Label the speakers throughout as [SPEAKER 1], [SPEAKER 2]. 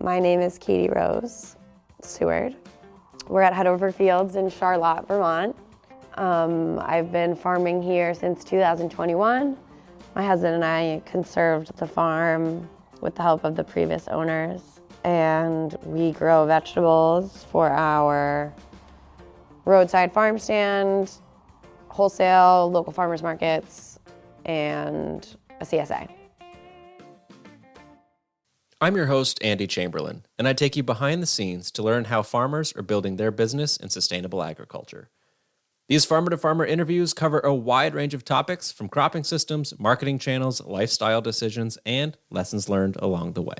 [SPEAKER 1] My name is Katie Rase Seward. We're at Headover Fields in Charlotte, Vermont. I've been farming here since 2021. My husband and I conserved the farm with the help of the previous owners, and we grow vegetables for our roadside farm stand, wholesale, local farmers markets, and a CSA.
[SPEAKER 2] I'm your host, Andy Chamberlain, and I take you behind the scenes to learn how farmers are building their business in sustainable agriculture. These farmer-to-farmer interviews cover a wide range of topics, from cropping systems, marketing channels, lifestyle decisions, and lessons learned along the way.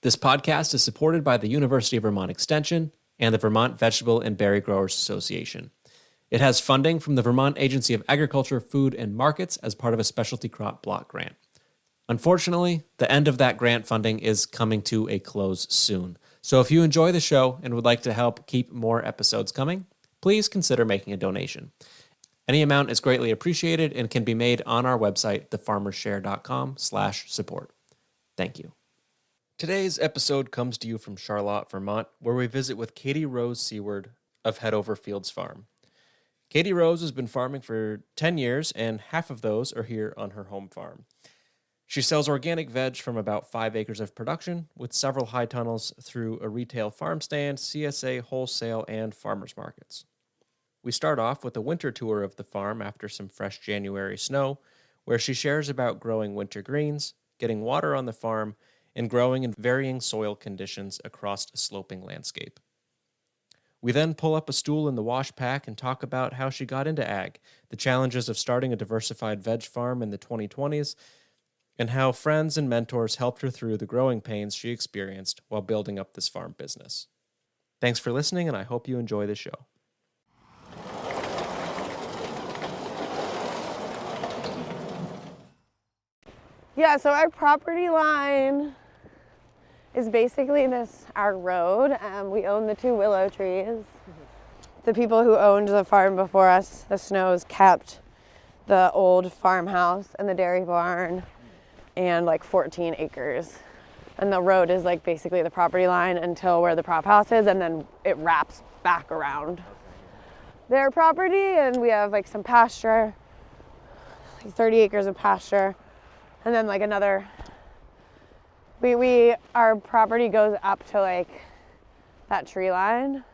[SPEAKER 2] This podcast is supported by the University of Vermont Extension and the Vermont Vegetable and Berry Growers Association. It has funding from the Vermont Agency of Agriculture, Food, and Markets as part of a specialty crop block grant. Unfortunately, the end of that grant funding is coming to a close soon. So if you enjoy the show and would like to help keep more episodes coming, please consider making a donation. Any amount is greatly appreciated and can be made on our website, thefarmershare.com/support. Thank you. Today's episode comes to you from Charlotte, Vermont, where we visit with Katie Rase Seward of Headover Fields Farm. Katie Rase has been farming for 10 years, and half of those are here on her home farm. She sells organic veg from about 5 acres of production, with several high tunnels through a retail farm stand, CSA, wholesale, and farmers markets. We start off with a winter tour of the farm after some fresh January snow, where she shares about growing winter greens, getting water on the farm, and growing in varying soil conditions across a sloping landscape. We then pull up a stool in the wash pack and talk about how she got into ag, the challenges of starting a diversified veg farm in the 2020s, and how friends and mentors helped her through the growing pains she experienced while building up this farm business. Thanks for listening, and I hope you enjoy the show.
[SPEAKER 1] Yeah, so our property line is basically our road. We own the 2 willow trees. The people who owned the farm before us, the Snows, kept the old farmhouse and the dairy barn and 14 acres. And the road is basically the property line until where the prop house is, and then it wraps back around their property, and we have some pasture, 30 acres of pasture, and then another, our property goes up to that tree line.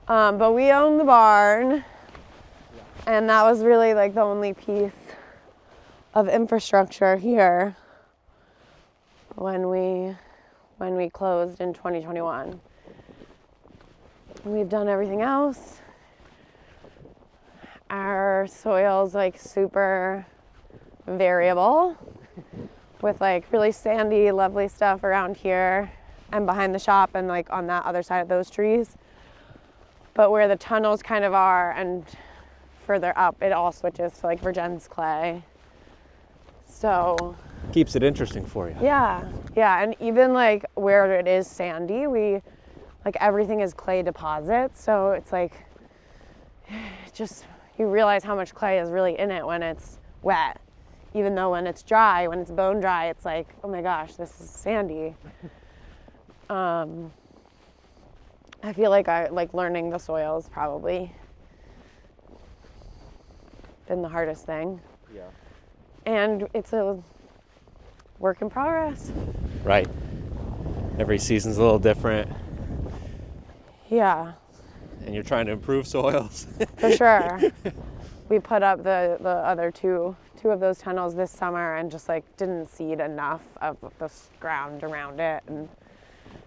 [SPEAKER 1] But we own the barn, and that was really the only piece of infrastructure here when we closed in 2021. We've done everything else. Our soil's super variable, with really sandy, lovely stuff around here and behind the shop and on that other side of those trees. But where the tunnels kind of are and further up, it all switches to Virgins clay. So
[SPEAKER 2] Keeps it interesting for you.
[SPEAKER 1] Yeah, and even where it is sandy, we everything is clay deposits, so it's just, you realize how much clay is really in it when it's wet, even though when it's dry, when it's bone dry, it's oh my gosh, this is sandy. I feel learning the soils probably been the hardest thing.
[SPEAKER 2] Yeah.
[SPEAKER 1] And it's a work in progress.
[SPEAKER 2] Right. Every season's a little different.
[SPEAKER 1] Yeah.
[SPEAKER 2] And you're trying to improve soils.
[SPEAKER 1] For sure. We put up the other two of those tunnels this summer and just didn't seed enough of the ground around it. And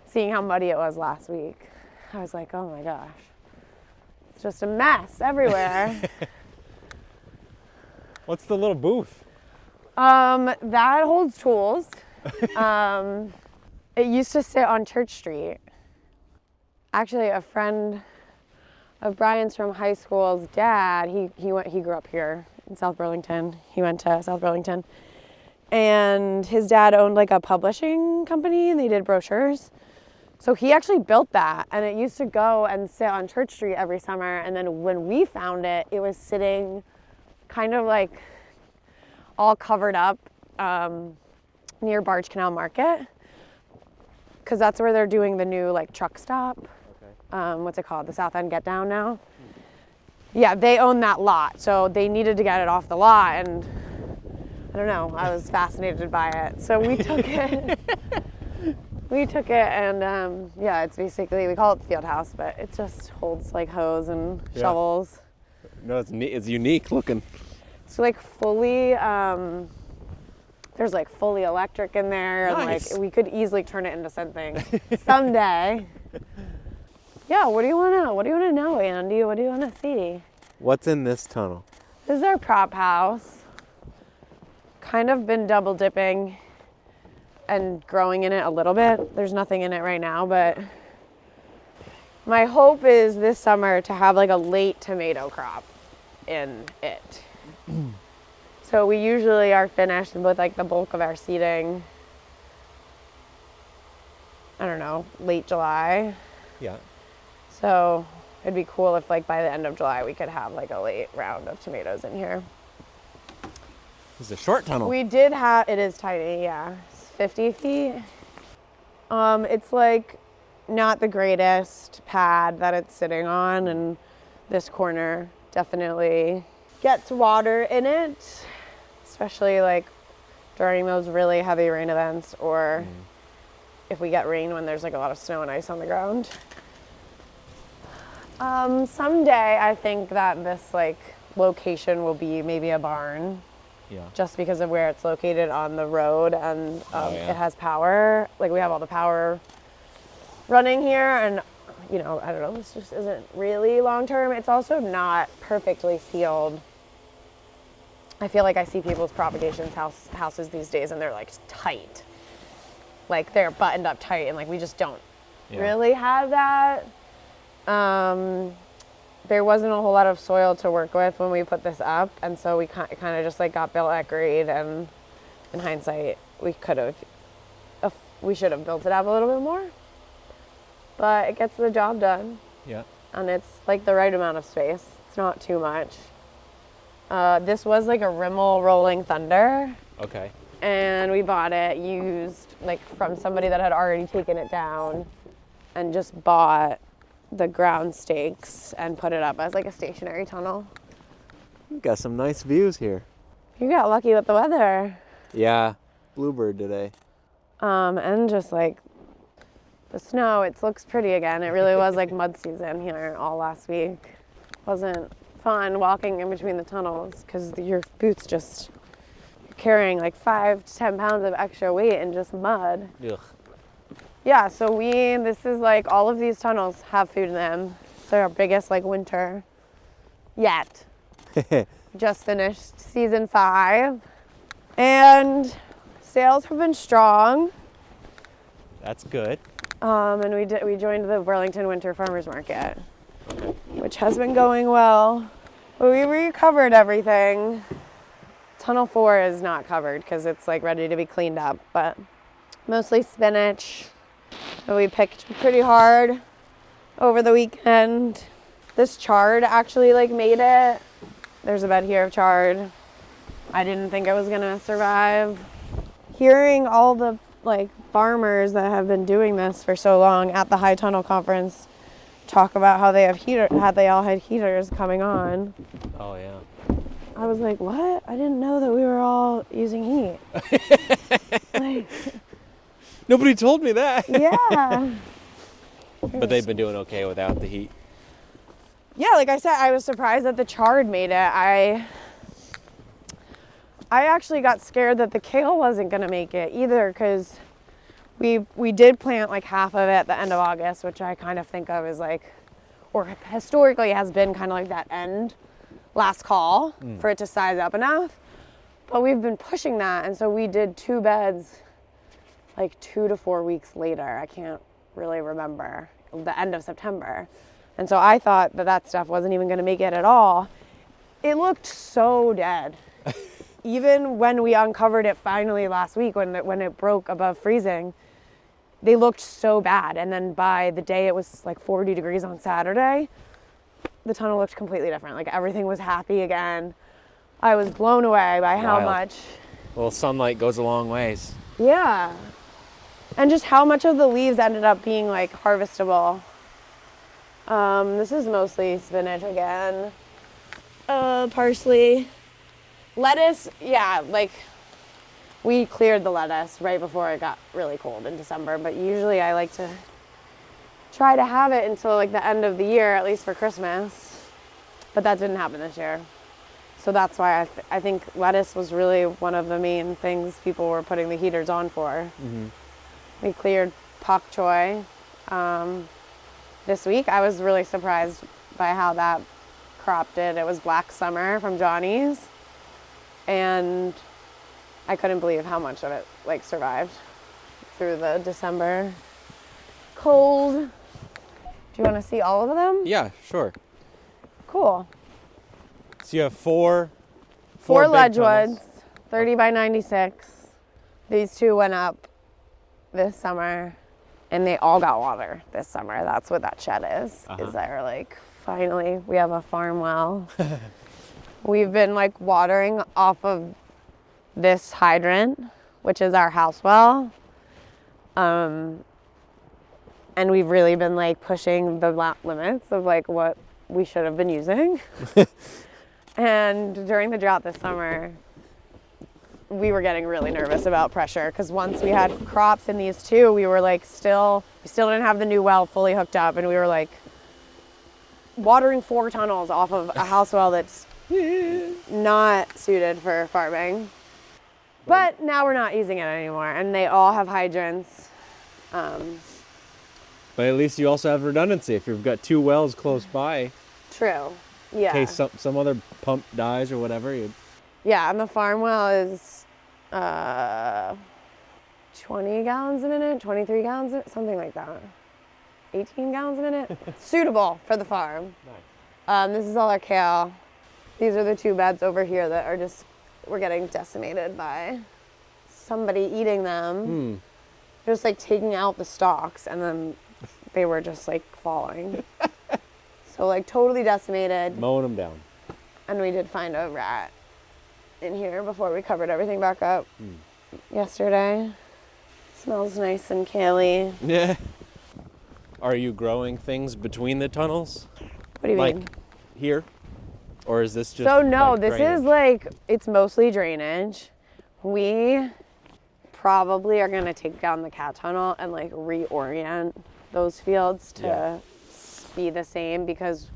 [SPEAKER 1] seeing how muddy it was last week, I was oh my gosh, it's just a mess everywhere.
[SPEAKER 2] What's the little booth?
[SPEAKER 1] That holds tools. It used to sit on Church Street. Actually, a friend of Brian's from high school's dad, he grew up here in South Burlington. He went to South Burlington. And his dad owned a publishing company, and they did brochures. So he actually built that, and it used to go and sit on Church Street every summer. And then when we found it, it was sitting kind of all covered up near Barge Canal Market, because that's where they're doing the new like truck stop. Okay. What's it called? The South End Get Down now. Yeah, they own that lot, so they needed to get it off the lot, and I don't know, I was fascinated by it. So we took it. We took it, and yeah, it's basically, we call it the field house, but it just holds like hose and shovels.
[SPEAKER 2] No, it's neat. It's unique looking.
[SPEAKER 1] It's like fully, there's like fully electric in there,
[SPEAKER 2] Nice.
[SPEAKER 1] and like we could easily turn it into something someday. Yeah, what do you want to know? What do you want to know, Andy? What do you want to see?
[SPEAKER 2] What's in this tunnel?
[SPEAKER 1] This is our prop house. Kind of been double dipping and growing in it a little bit. There's nothing in it right now, but my hope is this summer to have like a late tomato crop in it. So we usually are finished with like the bulk of our seeding, I don't know, late July.
[SPEAKER 2] Yeah.
[SPEAKER 1] So it'd be cool if like by the end of July we could have like a late round of tomatoes in here.
[SPEAKER 2] It's a short tunnel.
[SPEAKER 1] We did have, it is tiny, yeah. It's 50 feet. It's like not the greatest pad that it's sitting on, and this corner definitely gets water in it, especially like during those really heavy rain events, or if we get rain when there's like a lot of snow and ice on the ground. Someday I think that this like location will be maybe a barn.
[SPEAKER 2] Yeah.
[SPEAKER 1] Just because of where it's located on the road, and it has power. Like we have all the power running here, and you know, I don't know, this just isn't really long term. It's also not perfectly sealed. I feel like I see people's propagation houses these days, and they're like tight. Like they're buttoned up tight, and like we just don't really have that. There wasn't a whole lot of soil to work with when we put this up, and so we kind of just like got built at grade, and in hindsight we should have built it up a little bit more, but it gets the job done.
[SPEAKER 2] Yeah.
[SPEAKER 1] And it's like the right amount of space. It's not too much. This was like a Rimmel Rolling Thunder.
[SPEAKER 2] Okay.
[SPEAKER 1] And we bought it used like from somebody that had already taken it down, and just bought the ground stakes and put it up as like a stationary tunnel.
[SPEAKER 2] We've got some nice views here.
[SPEAKER 1] You got lucky with the weather.
[SPEAKER 2] Yeah, bluebird today.
[SPEAKER 1] And just like the snow, it looks pretty again. It really was like mud season here all last week. Wasn't fun walking in between the tunnels because your boots just, you're carrying like 5 to 10 pounds of extra weight in just mud.
[SPEAKER 2] Ugh.
[SPEAKER 1] Yeah, so this is like, all of these tunnels have food in them. They're our biggest like winter yet. Just finished season 5, and sales have been strong.
[SPEAKER 2] That's good.
[SPEAKER 1] And we joined the Burlington Winter Farmers Market, which has been going well. But we recovered everything. Tunnel 4 is not covered because it's like ready to be cleaned up, but mostly spinach. So we picked pretty hard over the weekend. This chard actually like made it. There's a bed here of chard. I didn't think it was gonna survive. Hearing all the like farmers that have been doing this for so long at the High Tunnel Conference talk about how they all had heaters coming on.
[SPEAKER 2] Oh yeah.
[SPEAKER 1] I was like, what? I didn't know that we were all using heat. Like,
[SPEAKER 2] nobody told me that.
[SPEAKER 1] yeah.
[SPEAKER 2] But they've been doing okay without the heat.
[SPEAKER 1] Yeah, like I said, I was surprised that the chard made it. I actually got scared that the kale wasn't going to make it either, because we did plant like half of it at the end of August, which I kind of think of as like, or historically has been kind of like that end last call for it to size up enough. But we've been pushing that, and so we did 2 beds like 2 to 4 weeks later. I can't really remember, the end of September. And so I thought that stuff wasn't even going to make it at all. It looked so dead. Even when we uncovered it finally last week, when it broke above freezing, they looked so bad. And then by the day it was like 40 degrees on Saturday, the tunnel looked completely different. Like everything was happy again. I was blown away by how much.
[SPEAKER 2] Well, sunlight goes a long ways.
[SPEAKER 1] Yeah. And just how much of the leaves ended up being like harvestable. This is mostly spinach again. Parsley. Lettuce, yeah, like we cleared the lettuce right before it got really cold in December, but usually I like to try to have it until like the end of the year, at least for Christmas. But that didn't happen this year. So that's why I think lettuce was really one of the main things people were putting the heaters on for. Mm-hmm. We cleared pak choi this week. I was really surprised by how that crop did. It was Black Summer from Johnny's, and I couldn't believe how much of it like survived through the December cold. Do you want to see all of them?
[SPEAKER 2] Yeah, sure.
[SPEAKER 1] Cool.
[SPEAKER 2] So you have four
[SPEAKER 1] Ledgewoods, 30 by 96. These two went up this summer, and they all got water this summer. That's what that shed is. Is that we're like, finally, we have a farm well. We've been like watering off of this hydrant, which is our house well. And we've really been like pushing the limits of like what we should have been using. And during the drought this summer, we were getting really nervous about pressure because once we had crops in these two, we were like we still didn't have the new well fully hooked up, and we were like watering 4 tunnels off of a house well that's not suited for farming. But now we're not using it anymore, and they all have hydrants.
[SPEAKER 2] But at least you also have redundancy if you've got 2 wells close by.
[SPEAKER 1] True. Yeah.
[SPEAKER 2] In case some other pump dies or whatever.
[SPEAKER 1] Yeah, and the farm well is 20 gallons a minute, 23 gallons, something like that. 18 gallons a minute. Suitable for the farm. Nice. This is all our kale. These are the 2 beds over here that are we're getting decimated by somebody eating them. Just like taking out the stalks, and then they were just like falling. So like totally decimated.
[SPEAKER 2] Mowing them down.
[SPEAKER 1] And we did find a rat in here before we covered everything back up yesterday. It smells nice and kale-y.
[SPEAKER 2] Yeah. Are you growing things between the tunnels?
[SPEAKER 1] What do you mean?
[SPEAKER 2] Like here? Or is this just
[SPEAKER 1] So no,
[SPEAKER 2] like
[SPEAKER 1] this
[SPEAKER 2] drainage?
[SPEAKER 1] is like, it's mostly drainage. We probably are gonna take down the cat tunnel and like reorient those fields to be the same, because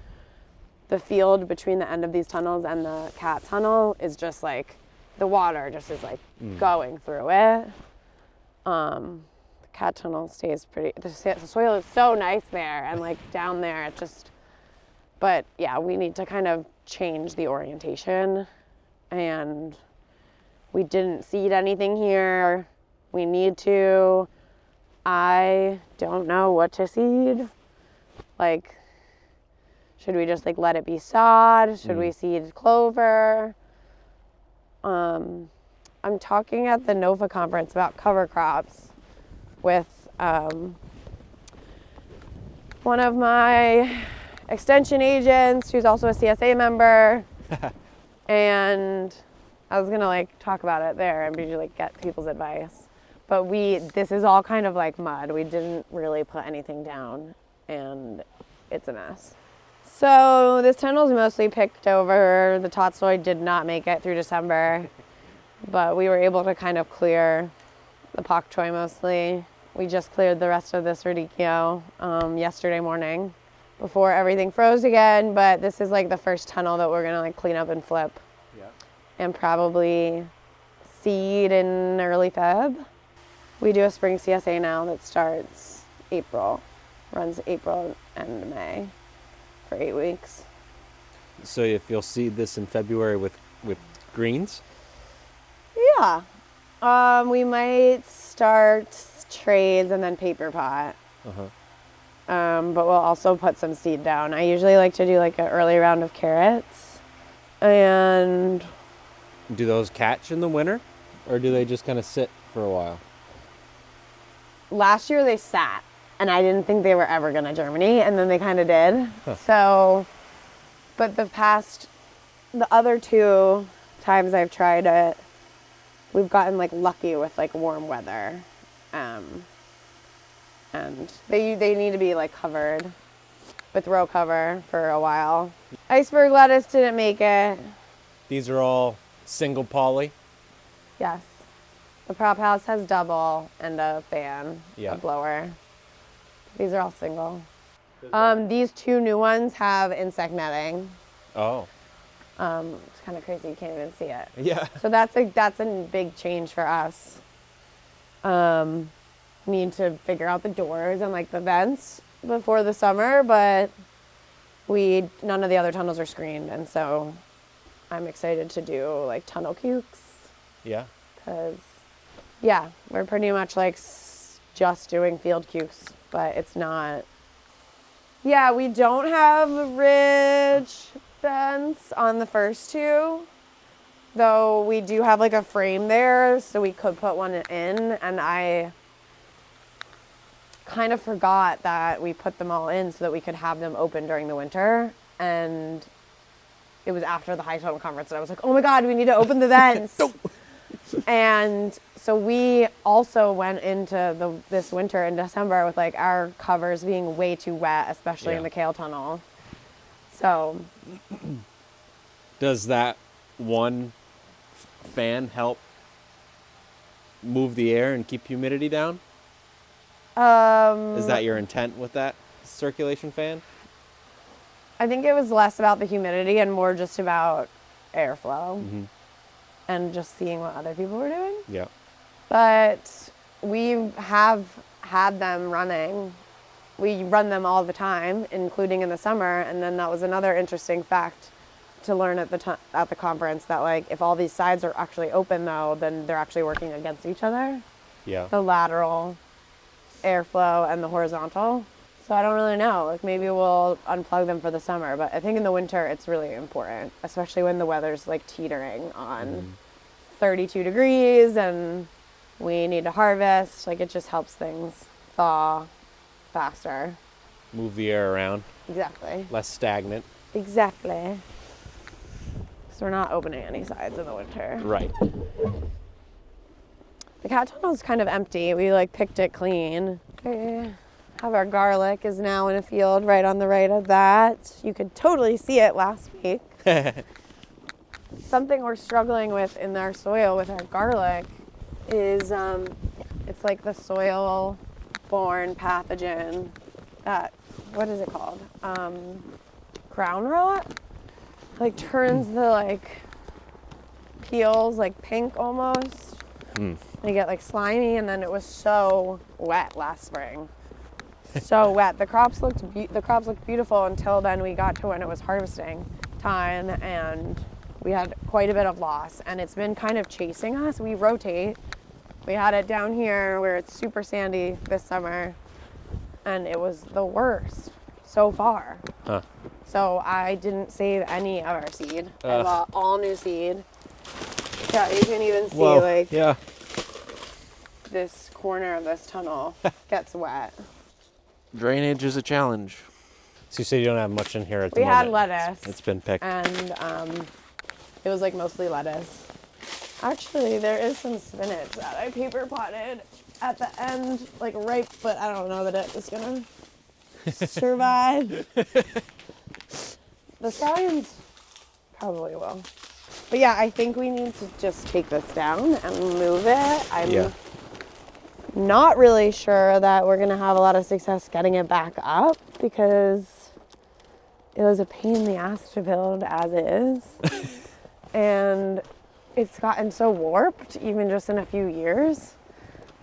[SPEAKER 1] the field between the end of these tunnels and the cat tunnel is just like, the water just is like going through it. The cat tunnel stays the soil is so nice there, and like down there it just, but yeah, we need to kind of change the orientation, and we didn't seed anything here. We need to. I don't know what to seed. Like, should we just like let it be sod? Should we seed clover? I'm talking at the NOFA conference about cover crops with one of my extension agents who's also a CSA member. And I was gonna like talk about it there and be like get people's advice. But this is all kind of like mud. We didn't really put anything down, and it's a mess. So this tunnel's mostly picked over. The topsoil did not make it through December, but we were able to kind of clear the pak choi mostly. We just cleared the rest of this radicchio yesterday morning before everything froze again, but this is like the first tunnel that we're gonna like clean up and flip. Yeah. And probably seed in early Feb. We do a spring CSA now that starts runs April and May for 8 weeks.
[SPEAKER 2] So if you'll seed this in February with greens?
[SPEAKER 1] Yeah. We might start trades and then paper pot. But we'll also put some seed down. I usually like to do like an early round of carrots. And
[SPEAKER 2] do those catch in the winter, or do they just kind of sit for a while?
[SPEAKER 1] Last year they sat, and I didn't think they were ever going to germinate, and then they kind of did. So, but the other 2 times I've tried it, we've gotten like lucky with like warm weather. And they need to be like covered with row cover for a while. Iceberg lettuce didn't make it.
[SPEAKER 2] These are all single poly.
[SPEAKER 1] Yes. The prop house has double and a fan,
[SPEAKER 2] Yeah.
[SPEAKER 1] a blower. These are all single. These 2 new ones have insect netting.
[SPEAKER 2] Oh.
[SPEAKER 1] It's kind of crazy. You can't even see it.
[SPEAKER 2] Yeah.
[SPEAKER 1] So that's a big change for us. Need to figure out the doors and like the vents before the summer, but none of the other tunnels are screened, and so I'm excited to do like tunnel cukes.
[SPEAKER 2] Yeah.
[SPEAKER 1] Because, yeah, we're pretty much like just doing field cukes, but it's not. Yeah, we don't have ridge vents on the first 2, though we do have like a frame there, so we could put one in, and I kind of forgot that we put them all in so that we could have them open during the winter, and it was after the high tunnel conference, and I was like, oh my God, we need to open the vents. And so we also went into this winter in December with like our covers being way too wet, especially in the Kale Tunnel. So
[SPEAKER 2] does that one fan help move the air and keep humidity down? Is that your intent with that circulation fan?
[SPEAKER 1] I think it was less about the humidity and more just about airflow and just seeing what other people were doing.
[SPEAKER 2] Yeah.
[SPEAKER 1] But we have had them running. We run them all the time, including in the summer. And then that was another interesting fact to learn at the conference, that like if all these sides are actually open though, then they're actually working against each other.
[SPEAKER 2] Yeah.
[SPEAKER 1] The lateral airflow and the horizontal. So I don't really know. Like maybe we'll unplug them for the summer, but I think in the winter it's really important, especially when the weather's like teetering on 32 degrees and we need to harvest. Like it just helps things thaw faster.
[SPEAKER 2] Move the air around.
[SPEAKER 1] Exactly.
[SPEAKER 2] Less stagnant.
[SPEAKER 1] Exactly. So we're not opening any sides in the winter.
[SPEAKER 2] Right.
[SPEAKER 1] The cat tunnel's kind of empty. We like picked it clean. Okay. Have our garlic is now in a field right on the right of that. You could totally see it last week. Something we're struggling with in our soil with our garlic is it's like the soil-borne pathogen that, what is it called? Crown rot? Like turns the like peels like pink almost. They get like slimy, and then it was so wet last spring. So wet. The crops looked beautiful until then we got to when it was harvesting time, and we had quite a bit of loss, and it's been kind of chasing us. We rotate. We had it down here where it's super sandy this summer, and it was the worst so far.
[SPEAKER 2] Huh.
[SPEAKER 1] So I didn't save any of our seed. I bought all new seed. Yeah, you can even see this corner of this tunnel gets wet.
[SPEAKER 2] Drainage is a challenge. So you say you don't have much in here at the
[SPEAKER 1] We
[SPEAKER 2] moment.
[SPEAKER 1] had lettuce.
[SPEAKER 2] It's been picked.
[SPEAKER 1] And it was like mostly lettuce. Actually, there is some spinach that I paper potted at the end, like ripe, but I don't know that it is gonna survive. The scallions probably will. But yeah, I think we need to just take this down and move it. I'm not really sure that we're gonna have a lot of success getting it back up because it was a pain in the ass to build as is. And it's gotten so warped even just in a few years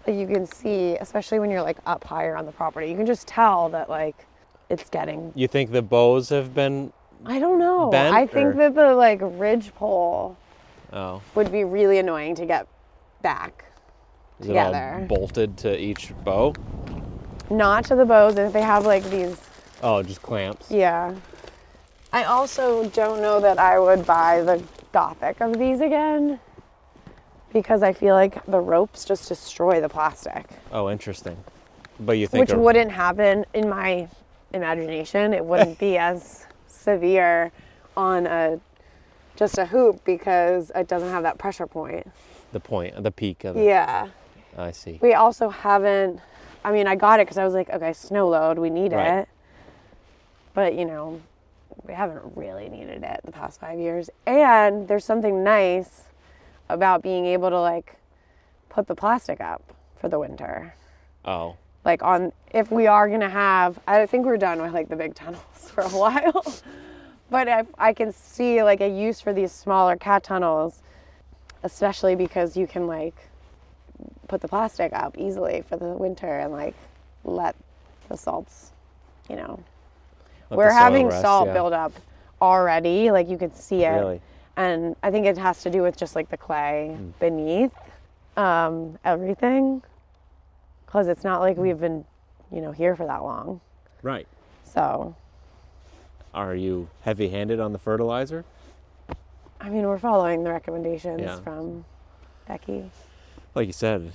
[SPEAKER 1] that you can see, especially when you're like up higher on the property, you can just tell that like it's getting.
[SPEAKER 2] You think the bows have been
[SPEAKER 1] I don't know.
[SPEAKER 2] bent,
[SPEAKER 1] I think that the like ridge pole would be really annoying to get back together.
[SPEAKER 2] Is it all bolted to each bow?
[SPEAKER 1] Not to the bows. If they have like these.
[SPEAKER 2] Oh, just clamps.
[SPEAKER 1] Yeah. I also don't know that I would buy the Gothic of these again because I feel like the ropes just destroy the plastic.
[SPEAKER 2] Oh, interesting. But you think
[SPEAKER 1] which wouldn't happen in my imagination. It wouldn't be as severe on just a hoop because it doesn't have that pressure point.
[SPEAKER 2] the peak of it.
[SPEAKER 1] Yeah.
[SPEAKER 2] I see.
[SPEAKER 1] We also haven't, I mean, I got it because I was like, okay, snow load, we need
[SPEAKER 2] Right.
[SPEAKER 1] it. But, you know, we haven't really needed it the past 5 years. And there's something nice about being able to, like, put the plastic up for the winter.
[SPEAKER 2] Oh.
[SPEAKER 1] Like, if we are going to have, I think we're done with, like, the big tunnels for a while. But I can see, like, a use for these smaller cat tunnels, especially because you can, like, put the plastic up easily for the winter and, like, let the salts, you know. We're having salt build up already. Like, you could see it.
[SPEAKER 2] Really?
[SPEAKER 1] And I think it has to do with just, like, the clay beneath everything. Because it's not like we've been, you know, here for that long.
[SPEAKER 2] Right.
[SPEAKER 1] So.
[SPEAKER 2] Are you heavy-handed on the fertilizer?
[SPEAKER 1] I mean, we're following the recommendations from Becky.
[SPEAKER 2] Like you said,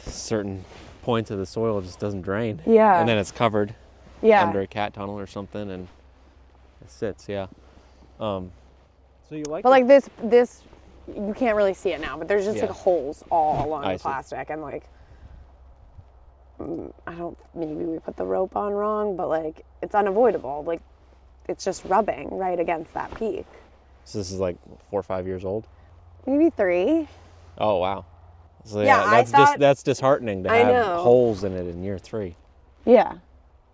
[SPEAKER 2] certain points of the soil just doesn't drain.
[SPEAKER 1] Yeah.
[SPEAKER 2] And then it's covered under a cat tunnel or something, and it sits. Yeah. So you like?
[SPEAKER 1] But like this, you can't really see it now. But there's just like holes all along the plastic, and like, maybe we put the rope on wrong, but like it's unavoidable. Like, it's just rubbing right against that peak.
[SPEAKER 2] So this is like 4 or 5 years old?
[SPEAKER 1] Maybe 3.
[SPEAKER 2] Oh, wow. So that's disheartening to have holes in it in year 3.
[SPEAKER 1] Yeah.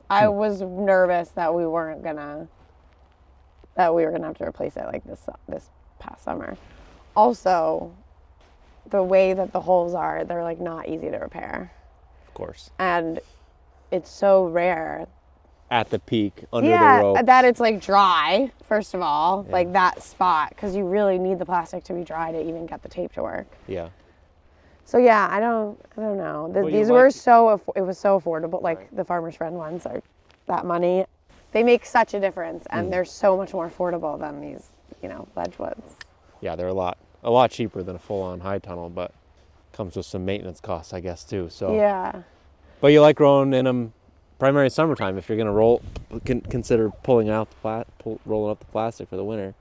[SPEAKER 1] I was nervous that we were gonna have to replace it like this past summer. Also, the way that the holes are, they're like not easy to repair.
[SPEAKER 2] Of course.
[SPEAKER 1] And it's so rare.
[SPEAKER 2] At the peak, under the rope.
[SPEAKER 1] Yeah, that it's like dry, first of all, like that spot, because you really need the plastic to be dry to even get the tape to work.
[SPEAKER 2] Yeah.
[SPEAKER 1] So yeah, I don't know. These were it was so affordable. Like the Farmer's Friend ones are that money. They make such a difference, and they're so much more affordable than these, you know, ledge woods.
[SPEAKER 2] Yeah, they're a lot cheaper than a full-on high tunnel, but comes with some maintenance costs, I guess, too. So. Yeah. But you like growing in them. Primary summertime, if you're going to consider rolling up the plastic for the winter.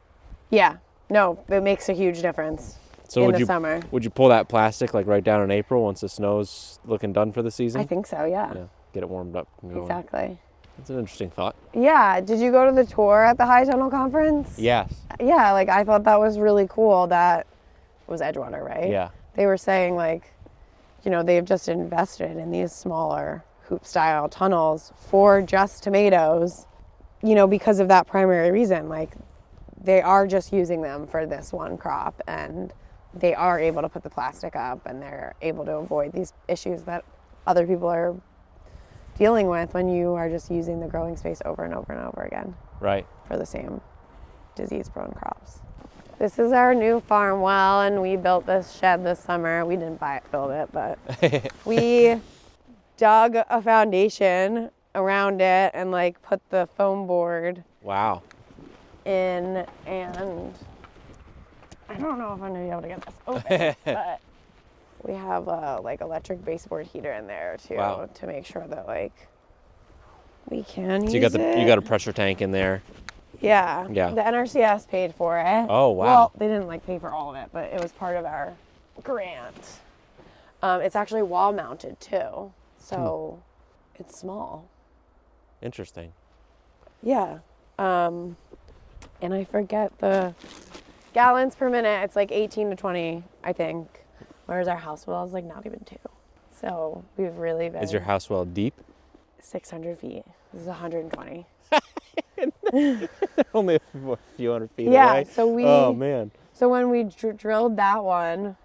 [SPEAKER 1] Yeah, no, it makes a huge difference in the summer.
[SPEAKER 2] Would you pull that plastic like right down in April once the snow's looking done for the season?
[SPEAKER 1] I think so, yeah.
[SPEAKER 2] Get it warmed up.
[SPEAKER 1] Exactly.
[SPEAKER 2] That's an interesting thought.
[SPEAKER 1] Yeah, did you go to the tour at the High Tunnel Conference?
[SPEAKER 2] Yes.
[SPEAKER 1] Yeah, like I thought that was really cool. That was Edgewater, right?
[SPEAKER 2] Yeah.
[SPEAKER 1] They were saying like, you know, they've just invested in these smaller hoop style tunnels for just tomatoes, you know, because of that primary reason. Like, they are just using them for this one crop, and they are able to put the plastic up, and they're able to avoid these issues that other people are dealing with when you are just using the growing space over and over and over again.
[SPEAKER 2] Right.
[SPEAKER 1] For the same disease-prone crops. This is our new farm well, and we built this shed this summer. We didn't build it, but we dug a foundation around it and like put the foam board in, and I don't know if I'm gonna be able to get this open, but we have a like electric baseboard heater in there too to make sure that like we can use it.
[SPEAKER 2] You got a pressure tank in there.
[SPEAKER 1] Yeah. The NRCS paid for it.
[SPEAKER 2] Oh wow.
[SPEAKER 1] Well, they didn't like pay for all of it, but it was part of our grant. It's actually wall mounted too. So it's small.
[SPEAKER 2] Interesting.
[SPEAKER 1] Yeah. And I forget the gallons per minute. It's like 18 to 20, I think. Whereas our house well is like not even 2. So we've really been...
[SPEAKER 2] Is your house well deep?
[SPEAKER 1] 600 feet. This is 120.
[SPEAKER 2] Only a few hundred feet
[SPEAKER 1] Yeah,
[SPEAKER 2] away.
[SPEAKER 1] so we...
[SPEAKER 2] Oh, man.
[SPEAKER 1] So when we drilled that one,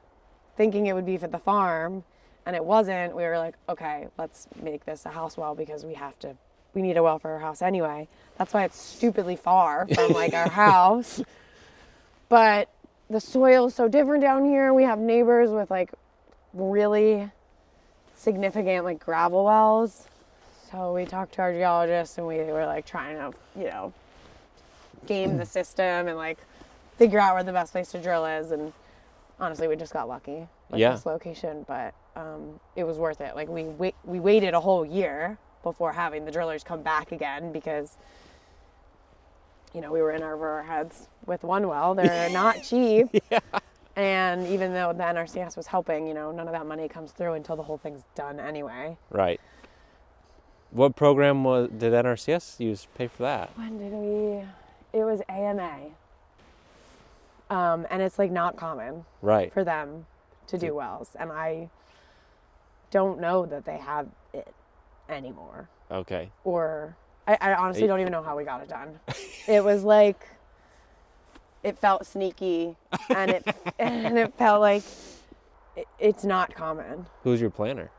[SPEAKER 1] thinking it would be for the farm, and it wasn't, we were like, okay, let's make this a house well because we need a well for our house anyway. That's why it's stupidly far from like our house. But the soil is so different down here. We have neighbors with like really significant like gravel wells. So we talked to our geologist, and we were like trying to, you know, game the system and like figure out where the best place to drill is. And honestly, we just got lucky with this location, but it was worth it. Like we waited a whole year before having the drillers come back again because, you know, we were in over our heads with one well. They're not cheap. And even though the NRCS was helping, you know, none of that money comes through until the whole thing's done anyway.
[SPEAKER 2] Right. What program did NRCS use to pay for that?
[SPEAKER 1] When did we? It was AMA. And it's like not common for them to do wells. And I don't know that they have it anymore.
[SPEAKER 2] Okay.
[SPEAKER 1] Or I honestly don't even know how we got it done. It was like, it felt sneaky and it felt like it's not common.
[SPEAKER 2] Who's your planner?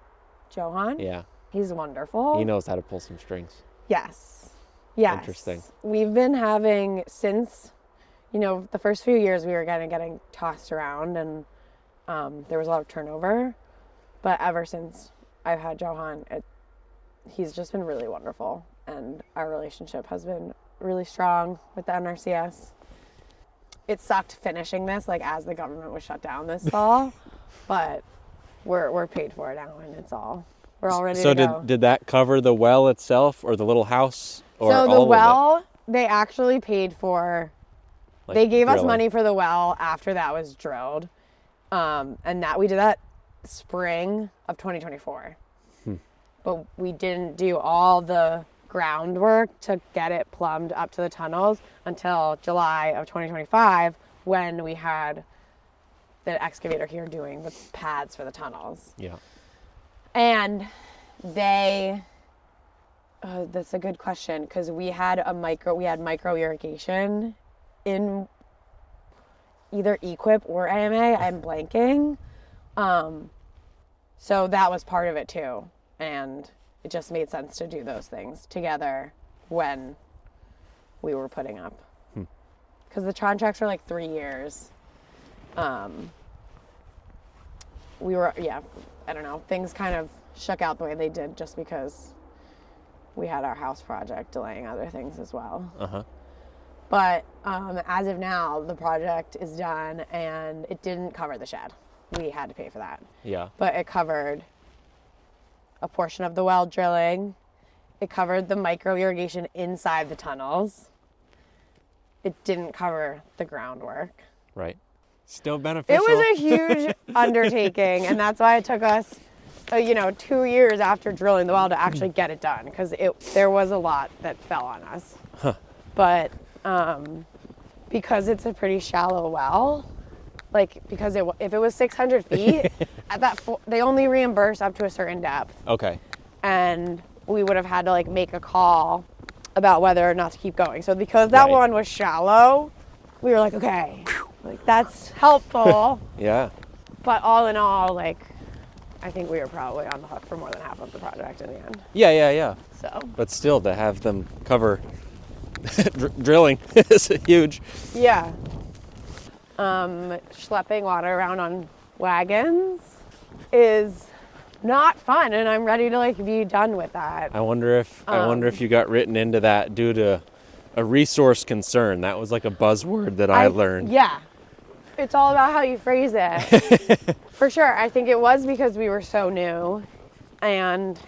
[SPEAKER 1] Johan?
[SPEAKER 2] Yeah.
[SPEAKER 1] He's wonderful.
[SPEAKER 2] He knows how to pull some strings.
[SPEAKER 1] Yes. Yes.
[SPEAKER 2] Interesting.
[SPEAKER 1] We've been having, since, you know, the first few years we were getting tossed around and there was a lot of turnover. But ever since I've had Johan, he's just been really wonderful. And our relationship has been really strong with the NRCS. It sucked finishing this, like, as the government was shut down this fall. But we're paid for it now, and we're all ready to go.
[SPEAKER 2] So did that cover the well itself or the little house? Or
[SPEAKER 1] so
[SPEAKER 2] all
[SPEAKER 1] the well,
[SPEAKER 2] of it?
[SPEAKER 1] They actually paid for,
[SPEAKER 2] like
[SPEAKER 1] they gave
[SPEAKER 2] drilling.
[SPEAKER 1] us money for the well after that was drilled. And that we did that spring of 2024. But we didn't do all the groundwork to get it plumbed up to the tunnels until July of 2025 when we had the excavator here doing the pads for the tunnels.
[SPEAKER 2] Yeah.
[SPEAKER 1] And that's a good question, because we had micro irrigation in either EQIP or AMA. I'm blanking. So that was part of it too. And it just made sense to do those things together when we were putting up. Because the contracts are like 3 years. I don't know. Things kind of shook out the way they did just because we had our house project delaying other things as well.
[SPEAKER 2] Uh-huh.
[SPEAKER 1] But as of now, the project is done and it didn't cover the shed. We had to pay for that.
[SPEAKER 2] Yeah.
[SPEAKER 1] But it covered a portion of the well drilling. It covered the micro irrigation inside the tunnels. It didn't cover the groundwork.
[SPEAKER 2] Right. Still beneficial.
[SPEAKER 1] It was a huge undertaking, and that's why it took us, 2 years after drilling the well to actually get it done, because there was a lot that fell on us.
[SPEAKER 2] Huh.
[SPEAKER 1] But because it's a pretty shallow well, because if it was 600 feet, at that they only reimburse up to a certain depth.
[SPEAKER 2] Okay.
[SPEAKER 1] And we would have had to make a call about whether or not to keep going. So because that one was shallow, we were like, okay, that's helpful.
[SPEAKER 2] Yeah.
[SPEAKER 1] But all in all, I think we were probably on the hook for more than half of the project in the end.
[SPEAKER 2] Yeah.
[SPEAKER 1] So.
[SPEAKER 2] But still, to have them cover drilling is huge.
[SPEAKER 1] Yeah. Schlepping water around on wagons is not fun, and I'm ready to be done with that.
[SPEAKER 2] I wonder if you got written into that due to a resource concern. That was like a buzzword that I learned.
[SPEAKER 1] Yeah. It's all about how you phrase it. For sure. I think it was because we were so new and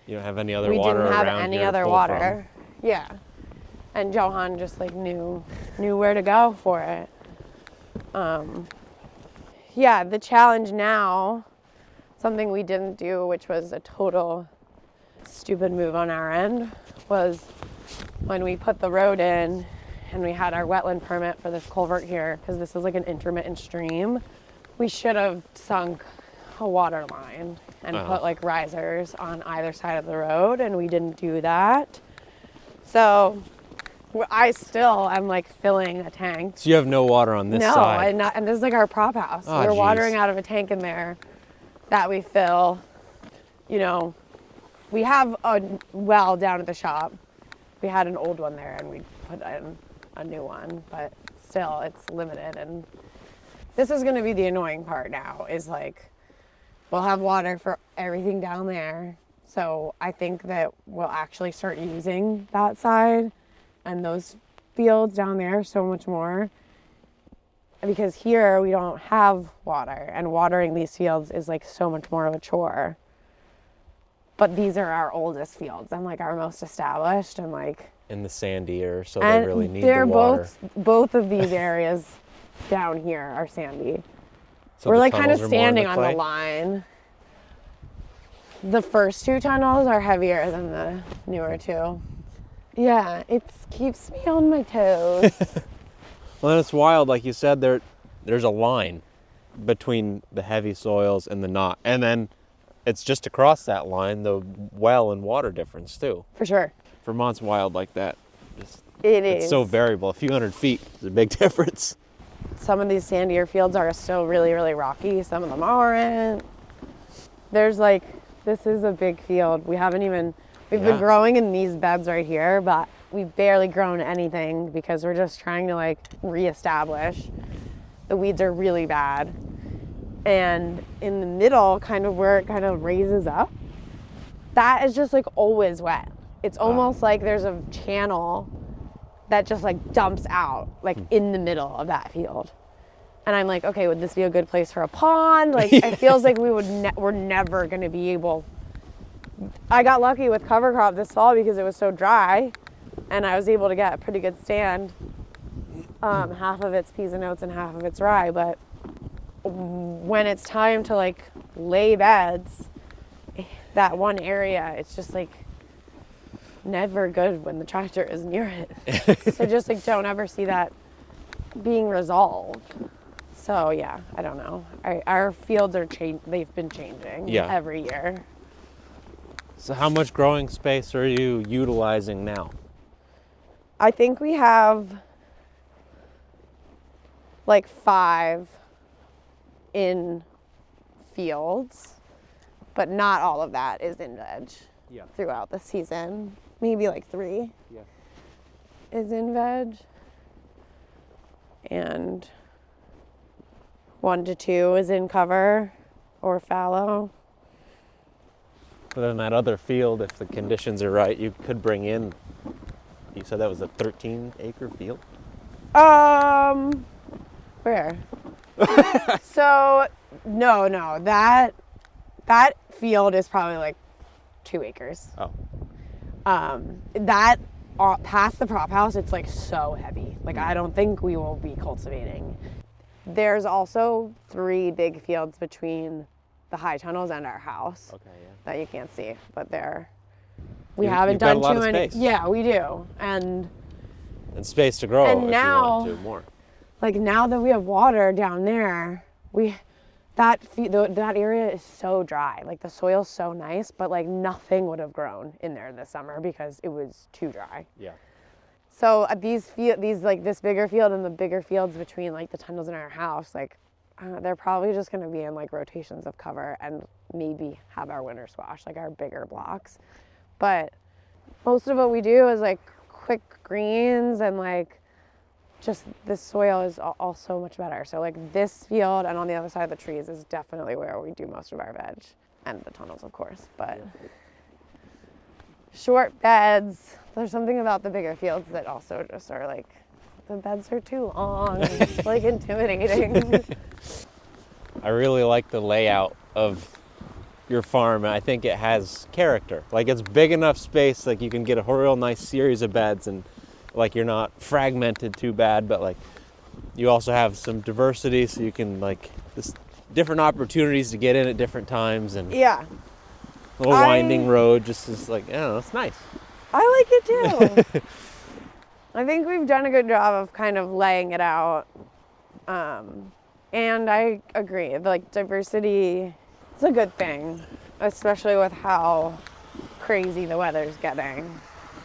[SPEAKER 2] you don't have any other water around.
[SPEAKER 1] We didn't have any other water. From. Yeah. And Johan just knew where to go for it. Yeah, the challenge now, something we didn't do, which was a total stupid move on our end, was when we put the road in and we had our wetland permit for this culvert here, because this is an intermittent stream, we should have sunk a water line and put risers on either side of the road, and we didn't do that. So I still am filling a tank.
[SPEAKER 2] So you have no water on this side?
[SPEAKER 1] No, and this is our prop house.
[SPEAKER 2] Oh,
[SPEAKER 1] we're watering out of a tank in there that we fill. We have a well down at the shop. We had an old one there and we put in a new one, but still it's limited. And this is going to be the annoying part now is we'll have water for everything down there. So I think that we'll actually start using that side and those fields down there so much more, because here we don't have water, and watering these fields is so much more of a chore. But these are our oldest fields and our most established and
[SPEAKER 2] in the sandier, so they really need the water.
[SPEAKER 1] Both of these areas down here are sandy.
[SPEAKER 2] So
[SPEAKER 1] We're
[SPEAKER 2] the
[SPEAKER 1] like kind of
[SPEAKER 2] tunnels are more in
[SPEAKER 1] standing
[SPEAKER 2] the
[SPEAKER 1] on the
[SPEAKER 2] clay?
[SPEAKER 1] line. The first 2 tunnels are heavier than the newer 2. Yeah, it keeps me on my toes.
[SPEAKER 2] Well, it's wild, like you said, there's a line between the heavy soils and the not. And then it's just across that line, the well and water difference too.
[SPEAKER 1] For sure.
[SPEAKER 2] Vermont's wild like that.
[SPEAKER 1] It's
[SPEAKER 2] It's so variable. A few hundred feet is a big difference.
[SPEAKER 1] Some of these sandier fields are still really, really rocky. Some of them aren't. There's like, this is a big field. We've been growing in these beds right here, but we've barely grown anything because we're just trying to like reestablish. The weeds are really bad. And in the middle, kind of where it kind of raises up, that is just like always wet. It's almost like there's a channel that just like dumps out like in the middle of that field. And I'm like, okay, would this be a good place for a pond? Like, it feels like we're never going to be able. I got lucky with cover crop this fall because it was so dry, and I was able to get a pretty good stand. Half of it's peas and oats and half of it's rye. But when it's time to like lay beds, that one area, it's just like never good when the tractor is near it. So just like don't ever see that being resolved. So yeah, I don't know. Our fields are they've been changing every year.
[SPEAKER 2] So how much growing space are you utilizing now?
[SPEAKER 1] I think we have like 5 in fields, but not all of that is in veg throughout the season. Maybe like 3 is in veg. And 1 to 2 is in cover or fallow.
[SPEAKER 2] But in that other field, if the conditions are right, you could bring in, you said that was a 13-acre field?
[SPEAKER 1] Where? So, no, that field is probably like 2 acres.
[SPEAKER 2] Oh.
[SPEAKER 1] That past the prop house, it's like so heavy. Like I don't think we will be cultivating. There's also 3 big fields between the high tunnels and our house that you can't see, but we haven't done too many. Yeah, we do, and
[SPEAKER 2] space to grow.
[SPEAKER 1] And
[SPEAKER 2] if
[SPEAKER 1] now,
[SPEAKER 2] you want to more.
[SPEAKER 1] Like now that we have water down there, that area is so dry. Like the soil's so nice, but like nothing would have grown in there this summer because it was too dry.
[SPEAKER 2] Yeah.
[SPEAKER 1] So these like this bigger field and the bigger fields between like the tunnels in our house, like they're probably just going to be in like rotations of cover and maybe have our winter squash, like our bigger blocks. But most of what we do is like quick greens and like just the soil is all so much better. So like this field and on the other side of the trees is definitely where we do most of our veg, and the tunnels of course, but short beds. There's something about the bigger fields that also just are like, the beds are too long. It's like intimidating.
[SPEAKER 2] I really like the layout of your farm. I think it has character. Like it's big enough space, like you can get a real nice series of beds and like you're not fragmented too bad, but like you also have some diversity so you can like just different opportunities to get in at different times and
[SPEAKER 1] yeah.
[SPEAKER 2] A little winding road just is like, I don't know, it's nice.
[SPEAKER 1] I like it too. I think we've done a good job of kind of laying it out. And I agree, like diversity is a good thing, especially with how crazy the weather's getting.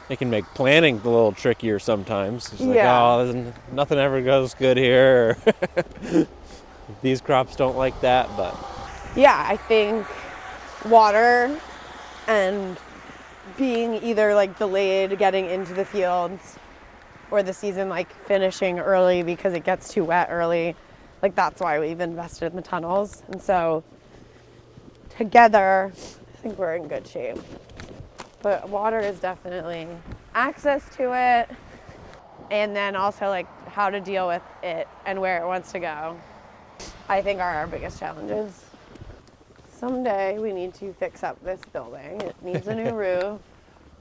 [SPEAKER 2] It can make planning a little trickier sometimes. It's like, oh, nothing ever goes good here. These crops don't like that, but.
[SPEAKER 1] Yeah, I think water and being either like delayed getting into the fields or the season like finishing early because it gets too wet early. Like that's why we've invested in the tunnels. And so together, I think we're in good shape. But water is definitely access to it, and then also like how to deal with it and where it wants to go, I think are our biggest challenges. Someday we need to fix up this building. It needs a new roof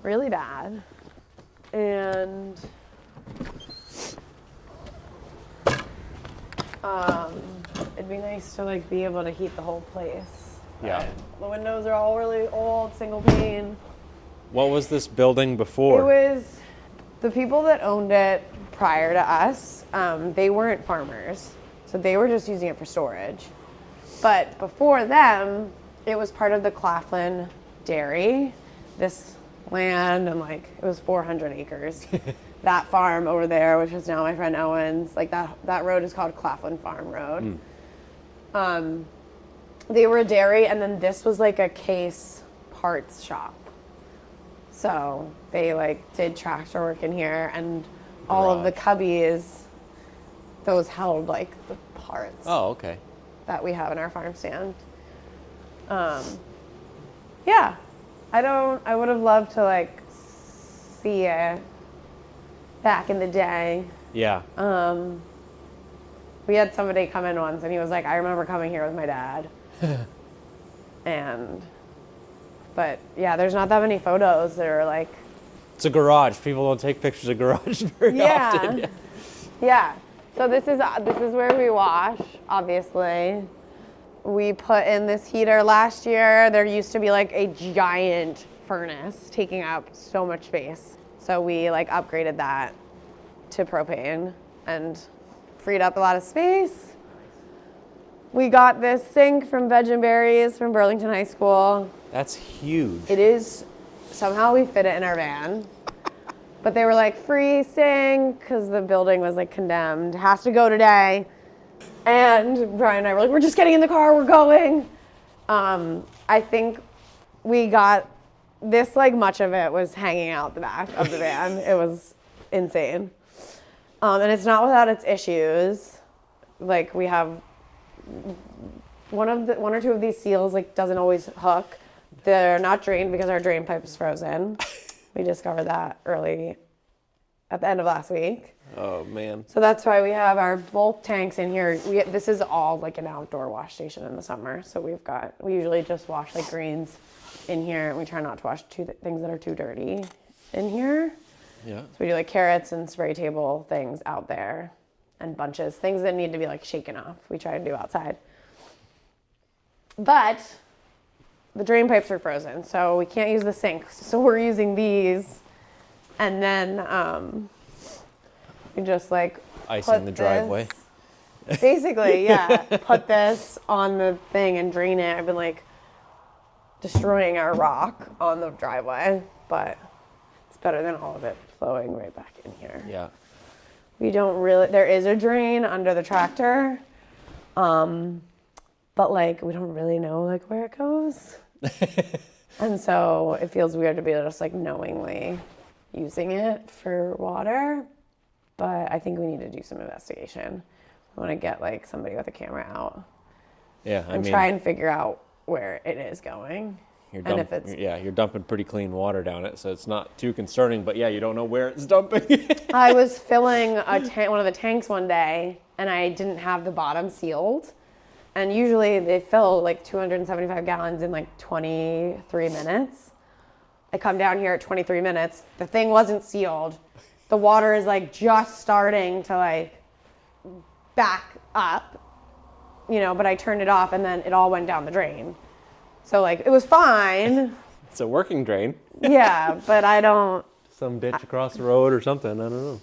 [SPEAKER 1] really bad. And It'd be nice to like be able to heat the whole place.
[SPEAKER 2] Yeah.
[SPEAKER 1] The windows are all really old, single pane.
[SPEAKER 2] What was this building before?
[SPEAKER 1] It was the people that owned it prior to us. They weren't farmers, so they were just using it for storage. But before them, it was part of the Claflin Dairy. This land, and like it was 400 acres. That farm over there, which is now my friend Owen's, like that road is called Claflin Farm Road. They were a dairy, and then this was like a case parts shop. So they like did tractor work in here, and all of the cubbies, those held like the parts.
[SPEAKER 2] Oh, okay.
[SPEAKER 1] That we have in our farm stand. Yeah, I would have loved to like see it back in the day.
[SPEAKER 2] Yeah.
[SPEAKER 1] We had somebody come in once and he was like, I remember coming here with my dad. But yeah, there's not that many photos that are like.
[SPEAKER 2] It's a garage. People don't take pictures of garage very often.
[SPEAKER 1] Yeah. So this is where we wash, obviously. We put in this heater last year. There used to be like a giant furnace taking up so much space. So we like upgraded that to propane and freed up a lot of space. We got this sink from Veg and Berries from Burlington High School.
[SPEAKER 2] That's huge.
[SPEAKER 1] It is. Somehow we fit it in our van. But they were like, free sink, because the building was like condemned. Has to go today. And Brian and I were like, we're just getting in the car, we're going. I think we got this, like much of it was hanging out the back of the van. It was insane. And it's not without its issues. Like we have one or two of these seals like doesn't always hook. They're not drained because our drain pipe is frozen. We discovered that early at the end of last week.
[SPEAKER 2] Oh, man.
[SPEAKER 1] So that's why we have our both tanks in here. This is all like an outdoor wash station in the summer. So we usually just wash like greens in here, and we try not to wash things that are too dirty in here.
[SPEAKER 2] Yeah.
[SPEAKER 1] So we do like carrots and spray table things out there and bunches, things that need to be like shaken off. We try to do outside. But the drain pipes are frozen, so we can't use the sinks. So we're using these, and then we just like
[SPEAKER 2] icing the driveway.
[SPEAKER 1] Basically, yeah. Put this on the thing and drain it. I've been like destroying our rock on the driveway, but it's better than all of it flowing right back in here.
[SPEAKER 2] Yeah.
[SPEAKER 1] There is a drain under the tractor, but like we don't really know like where it goes. And so it feels weird to be just like knowingly using it for water, but I think we need to do some investigation. I want to get like somebody with a camera out.
[SPEAKER 2] Yeah,
[SPEAKER 1] and try and figure out where it is going. You're dumping
[SPEAKER 2] pretty clean water down it, so it's not too concerning, but yeah, you don't know where it's dumping.
[SPEAKER 1] I was filling one of the tanks one day, and I didn't have the bottom sealed. And usually they fill like 275 gallons in like 23 minutes. I come down here at 23 minutes. The thing wasn't sealed. The water is like just starting to like back up, but I turned it off and then it all went down the drain. So like it was fine.
[SPEAKER 2] It's a working drain.
[SPEAKER 1] Yeah, but I don't.
[SPEAKER 2] Some ditch across the road or something. I don't know.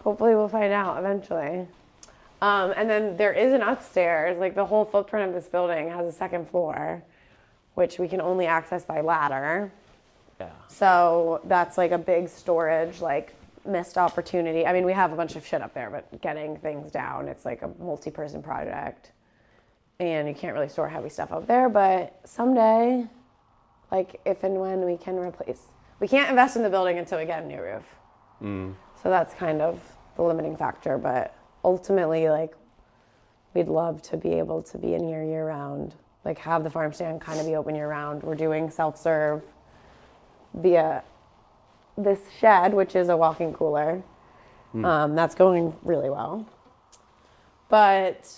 [SPEAKER 1] Hopefully we'll find out eventually. And then there is an upstairs, like the whole footprint of this building has a second floor, which we can only access by ladder.
[SPEAKER 2] Yeah.
[SPEAKER 1] So that's like a big storage, like missed opportunity. I mean, we have a bunch of shit up there, but getting things down, it's like a multi-person project. And you can't really store heavy stuff up there, but someday, like if and when we can't invest in the building until we get a new roof. So that's kind of the limiting factor, but ultimately, like, we'd love to be able to be in here year round, like have the farm stand kind of be open year round. We're doing self-serve via this shed, which is a walk-in cooler. That's going really well. But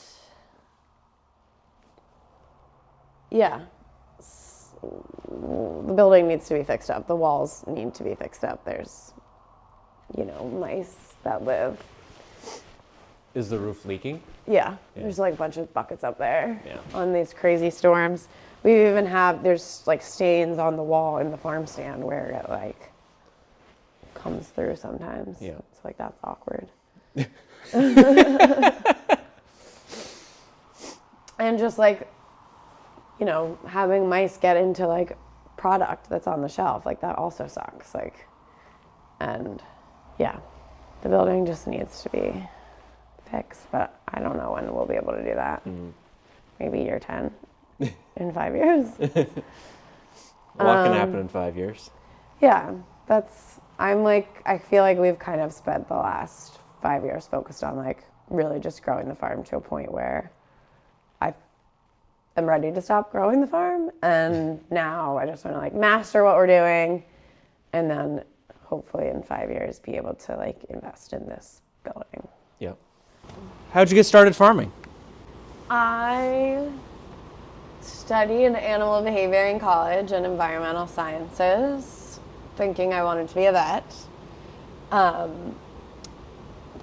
[SPEAKER 1] yeah, the building needs to be fixed up. The walls need to be fixed up. There's, mice that live
[SPEAKER 2] Is the roof leaking?
[SPEAKER 1] Yeah, there's like a bunch of buckets up there on these crazy storms. We even there's like stains on the wall in the farm stand where it like comes through sometimes.
[SPEAKER 2] Yeah.
[SPEAKER 1] It's like, that's awkward. And just like, you know, having mice get into like product that's on the shelf, like that also sucks. Like, and yeah, the building just needs to be fixed, but I don't know when we'll be able to do that. Maybe year 10 in 5 years.
[SPEAKER 2] What can happen in 5 years?
[SPEAKER 1] Yeah, I feel like we've kind of spent the last 5 years focused on like really just growing the farm to a point where I am ready to stop growing the farm. And now I just want to like master what we're doing and then hopefully in 5 years be able to like invest in this building.
[SPEAKER 2] Yeah. How'd you get started farming?
[SPEAKER 1] I studied animal behavior in college and environmental sciences, thinking I wanted to be a vet.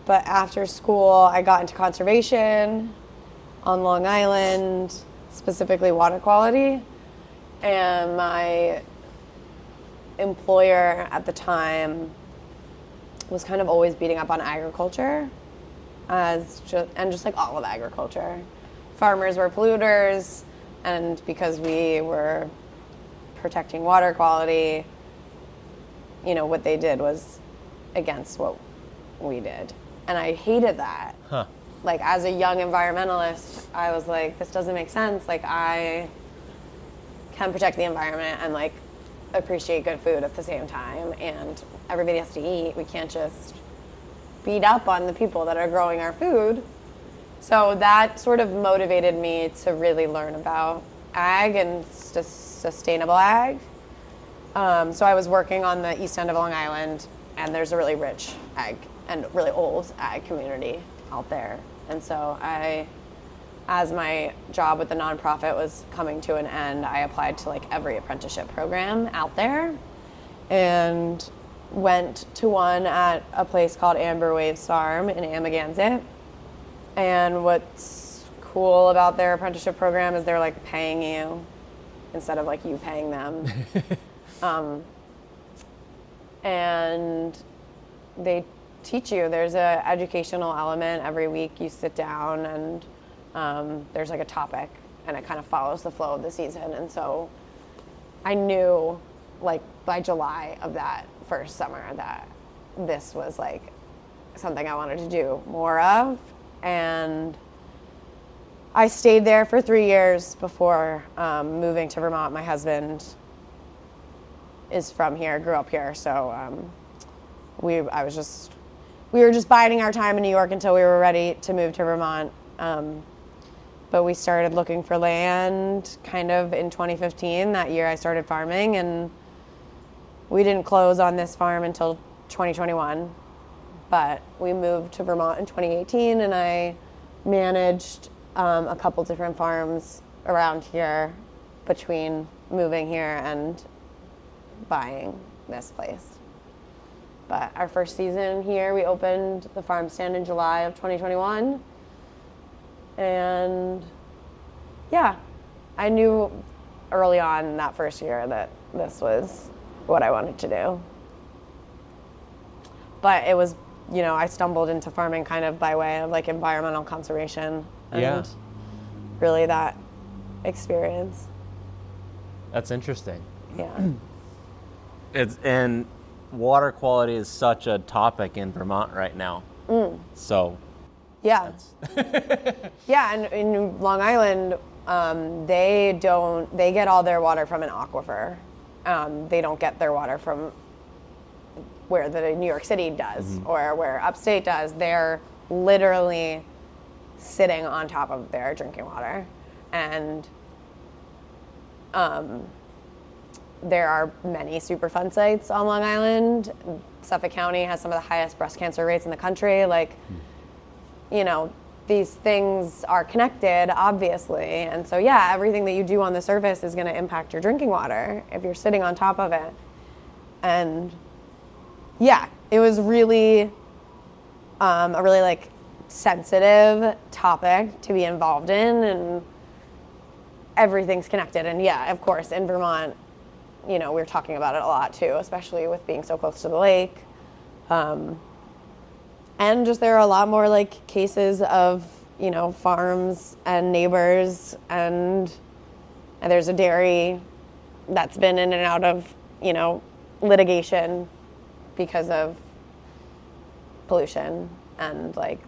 [SPEAKER 1] But after school, I got into conservation on Long Island, specifically water quality. And my employer at the time was kind of always beating up on agriculture, just like all of agriculture. Farmers were polluters, and because we were protecting water quality, you know, what they did was against what we did. And I hated that. Like, as a young environmentalist, I was like, this doesn't make sense. Like, I can protect the environment and like appreciate good food at the same time, and everybody has to eat. We can't just beat up on the people that are growing our food. So that sort of motivated me to really learn about ag and sustainable ag. So I was working on the east end of Long Island, and there's a really rich ag and really old ag community out there. And so as my job with the nonprofit was coming to an end, I applied to like every apprenticeship program out there and went to one at a place called Amber Waves Farm in Amagansett. And what's cool about their apprenticeship program is they're like paying you instead of like you paying them. And they teach you. There's a educational element every week. You sit down and there's like a topic, and it kind of follows the flow of the season. And so I knew like by July of that first summer that this was like something I wanted to do more of. And I stayed there for 3 years before moving to Vermont. My husband is from here, grew up here, so we were just biding our time in New York until we were ready to move to Vermont. But we started looking for land kind of in 2015. That year I started farming, and we didn't close on this farm until 2021. But we moved to Vermont in 2018, and I managed a couple different farms around here between moving here and buying this place. But our first season here, we opened the farm stand in July of 2021. And yeah, I knew early on that first year that this was what I wanted to do. But it was, you know, I stumbled into farming kind of by way of like environmental conservation and really that experience.
[SPEAKER 2] That's interesting.
[SPEAKER 1] Yeah.
[SPEAKER 2] And water quality is such a topic in Vermont right now. So
[SPEAKER 1] yeah. Yeah, and in Long Island, they get all their water from an aquifer. They don't get their water from where the New York City does or where upstate does. They're literally sitting on top of their drinking water. And there are many Superfund sites on Long Island. Suffolk County has some of the highest breast cancer rates in the country. Like, you know, these things are connected, obviously. And so, yeah, everything that you do on the surface is going to impact your drinking water if you're sitting on top of it. And yeah, it was really a really like sensitive topic to be involved in, and everything's connected. And yeah, of course, in Vermont, you know, we're talking about it a lot too, especially with being so close to the lake. And just there are a lot more like cases of, you know, farms and neighbors, and there's a dairy that's been in and out of, you know, litigation because of pollution, and like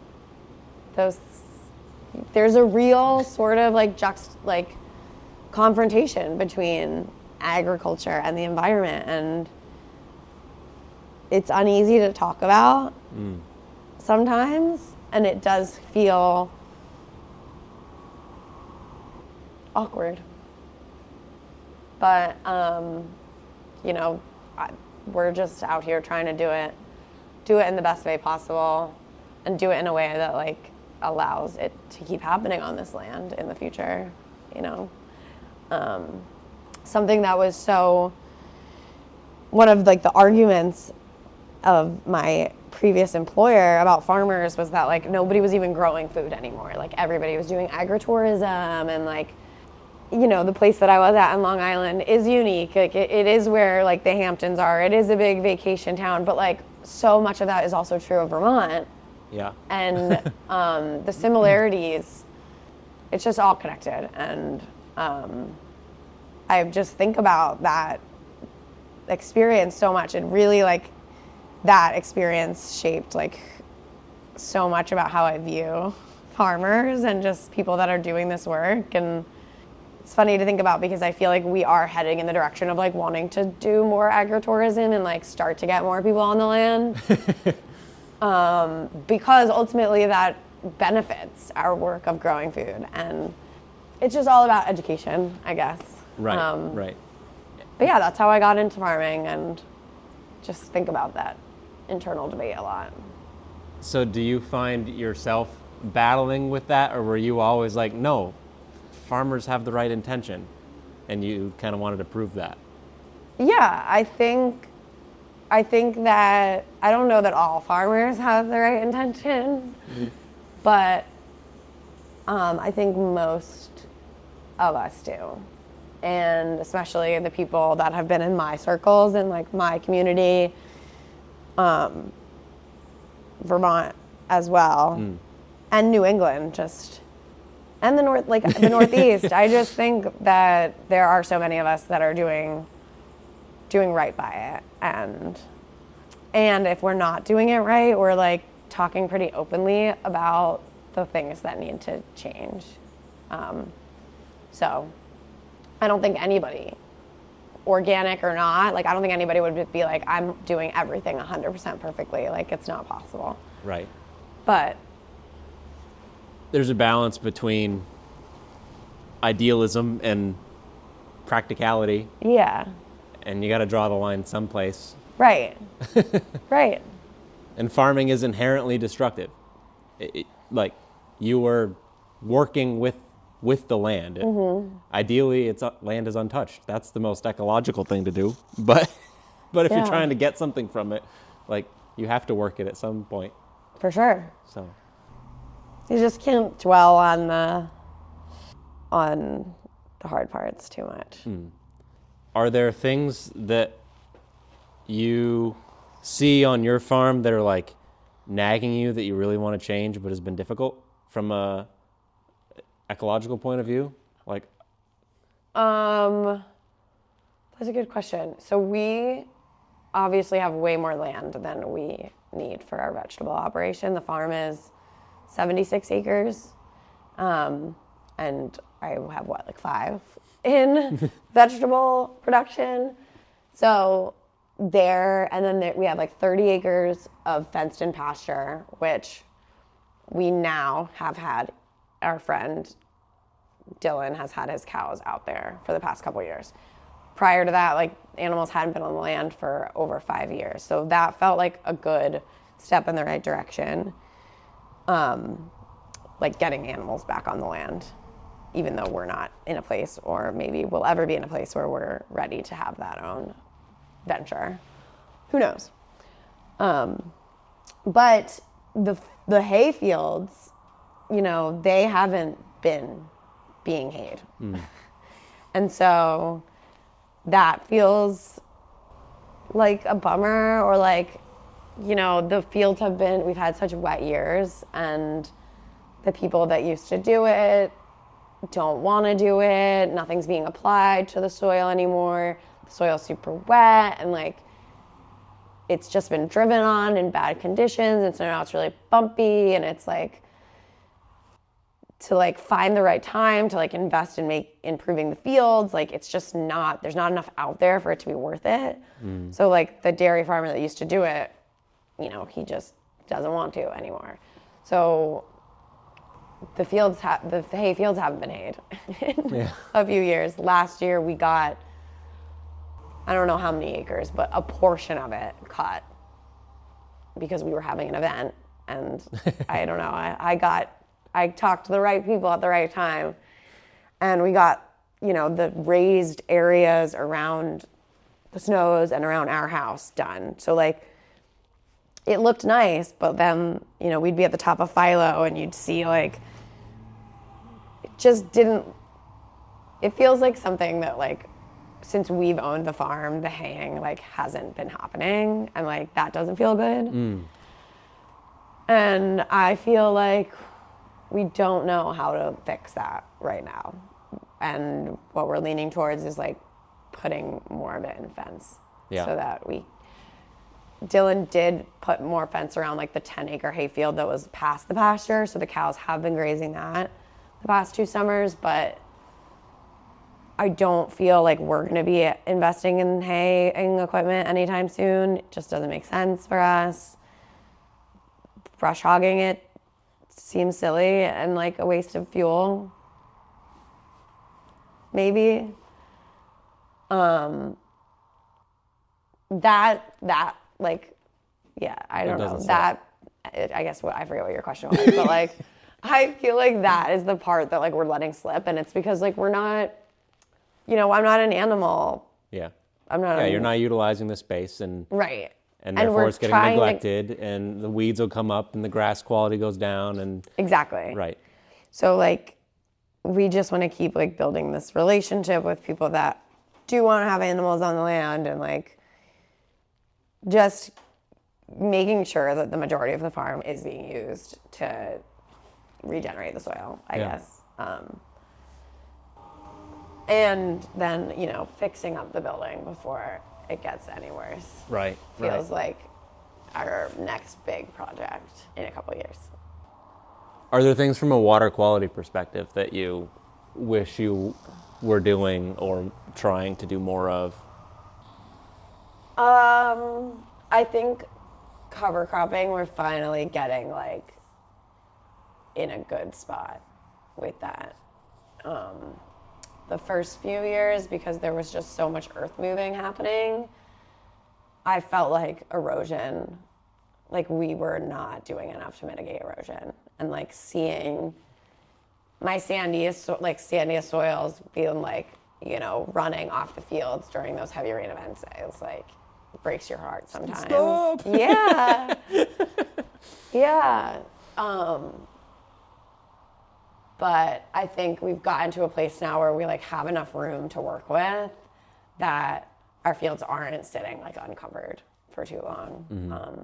[SPEAKER 1] there's a real sort of like confrontation between agriculture and the environment, and it's uneasy to talk about sometimes, and it does feel awkward. But you know, we're just out here trying to do it in the best way possible, and do it in a way that like allows it to keep happening on this land in the future, you know. Something that was one of like the arguments of my previous employer about farmers was that like nobody was even growing food anymore. Like everybody was doing agritourism, and like, you know, the place that I was at in Long Island is unique. Like it is where like the Hamptons are. It is a big vacation town, but like so much of that is also true of Vermont.
[SPEAKER 2] Yeah.
[SPEAKER 1] And the similarities, it's just all connected. And I just think about that experience so much. And really like that experience shaped like so much about how I view farmers and just people that are doing this work. And it's funny to think about because I feel like we are heading in the direction of like wanting to do more agritourism and like start to get more people on the land. Because ultimately that benefits our work of growing food, and it's just all about education, I guess.
[SPEAKER 2] Right, right.
[SPEAKER 1] But yeah, that's how I got into farming, and just think about that internal debate a lot.
[SPEAKER 2] So do you find yourself battling with that, or were you always like, no, farmers have the right intention, and you kind of wanted to prove that?
[SPEAKER 1] Yeah, I think that, I don't know that all farmers have the right intention, but I think most of us do. And especially the people that have been in my circles and like my community, Vermont as well, and New England and the Northeast. I just think that there are so many of us that are doing right by it, and if we're not doing it right, we're like talking pretty openly about the things that need to change. So I don't think anybody, organic or not, like I don't think anybody would be like, I'm doing everything 100% perfectly. Like it's not possible.
[SPEAKER 2] Right.
[SPEAKER 1] But
[SPEAKER 2] there's a balance between idealism and practicality.
[SPEAKER 1] Yeah.
[SPEAKER 2] And you got to draw the line someplace.
[SPEAKER 1] Right. Right.
[SPEAKER 2] And farming is inherently destructive. Like you are working with the land. Ideally, land is untouched. That's the most ecological thing to do. But if you're trying to get something from it, like you have to work it at some point.
[SPEAKER 1] For sure.
[SPEAKER 2] So
[SPEAKER 1] you just can't dwell on the hard parts too much.
[SPEAKER 2] Are there things that you see on your farm that are like nagging you that you really want to change but has been difficult from a ecological point of view? Like
[SPEAKER 1] that's a good question. So we obviously have way more land than we need for our vegetable operation. The farm is 76 acres. And I have like 5 in vegetable production. So there, and then we have like 30 acres of fenced in pasture, which we now have had. Our friend Dylan has had his cows out there for the past couple years. Prior to that, like animals hadn't been on the land for over 5 years. So that felt like a good step in the right direction. Like getting animals back on the land, even though we're not in a place, or maybe we'll ever be in a place where we're ready to have that own venture. Who knows? But the hay fields, you know, they haven't been being hayed. And so that feels like a bummer, or like, you know, the fields we've had such wet years, and the people that used to do it don't want to do it. Nothing's being applied to the soil anymore. The soil's super wet, and like, it's just been driven on in bad conditions, and so now it's really bumpy, and it's like, to like find the right time to like invest in improving the fields, like it's just there's not enough out there for it to be worth it. So like the dairy farmer that used to do it, you know, he just doesn't want to anymore. So the hay fields haven't been hayed in a few years. Last year we got, I don't know how many acres, but a portion of it cut because we were having an event, and I don't know, I talked to the right people at the right time, and we got, you know, the raised areas around the snows and around our house done. So like, it looked nice, but then, you know, we'd be at the top of Philo and you'd see like, it feels like something that like, since we've owned the farm, the haying like hasn't been happening, and like that doesn't feel good. And I feel like we don't know how to fix that right now. And what we're leaning towards is like putting more of it in fence. So that Dylan did put more fence around like the 10-acre hayfield that was past the pasture. So the cows have been grazing that the past 2 summers, but I don't feel like we're going to be investing in haying equipment anytime soon. It just doesn't make sense for us. Brush hogging it seems silly and like a waste of fuel. Maybe. That like, yeah, I don't know. I guess I forget what your question was, but like, I feel like that is the part that like we're letting slip, and it's because like we're not, you know, I'm not an animal.
[SPEAKER 2] Yeah.
[SPEAKER 1] I'm not.
[SPEAKER 2] Yeah, you're not utilizing the space, and
[SPEAKER 1] right.
[SPEAKER 2] And therefore it's getting neglected, and the weeds will come up, and the grass quality goes down, and
[SPEAKER 1] exactly.
[SPEAKER 2] Right.
[SPEAKER 1] So like, we just want to keep like building this relationship with people that do want to have animals on the land, and like, just making sure that the majority of the farm is being used to regenerate the soil, I guess. And then, you know, fixing up the building before it gets any worse.
[SPEAKER 2] Right.
[SPEAKER 1] Feels like our next big project in a couple of years.
[SPEAKER 2] Are there things from a water quality perspective that you wish you were doing or trying to do more of?
[SPEAKER 1] I think cover cropping, we're finally getting like in a good spot with that. The first few years, because there was just so much earth moving happening, I felt like erosion, like we were not doing enough to mitigate erosion. And like seeing my sandiest soils being like, you know, running off the fields during those heavy rain events, it was like, it breaks your heart sometimes.
[SPEAKER 2] Stop.
[SPEAKER 1] Yeah. Yeah. But I think we've gotten to a place now where we like have enough room to work with that our fields aren't sitting like uncovered for too long.
[SPEAKER 2] Mm-hmm.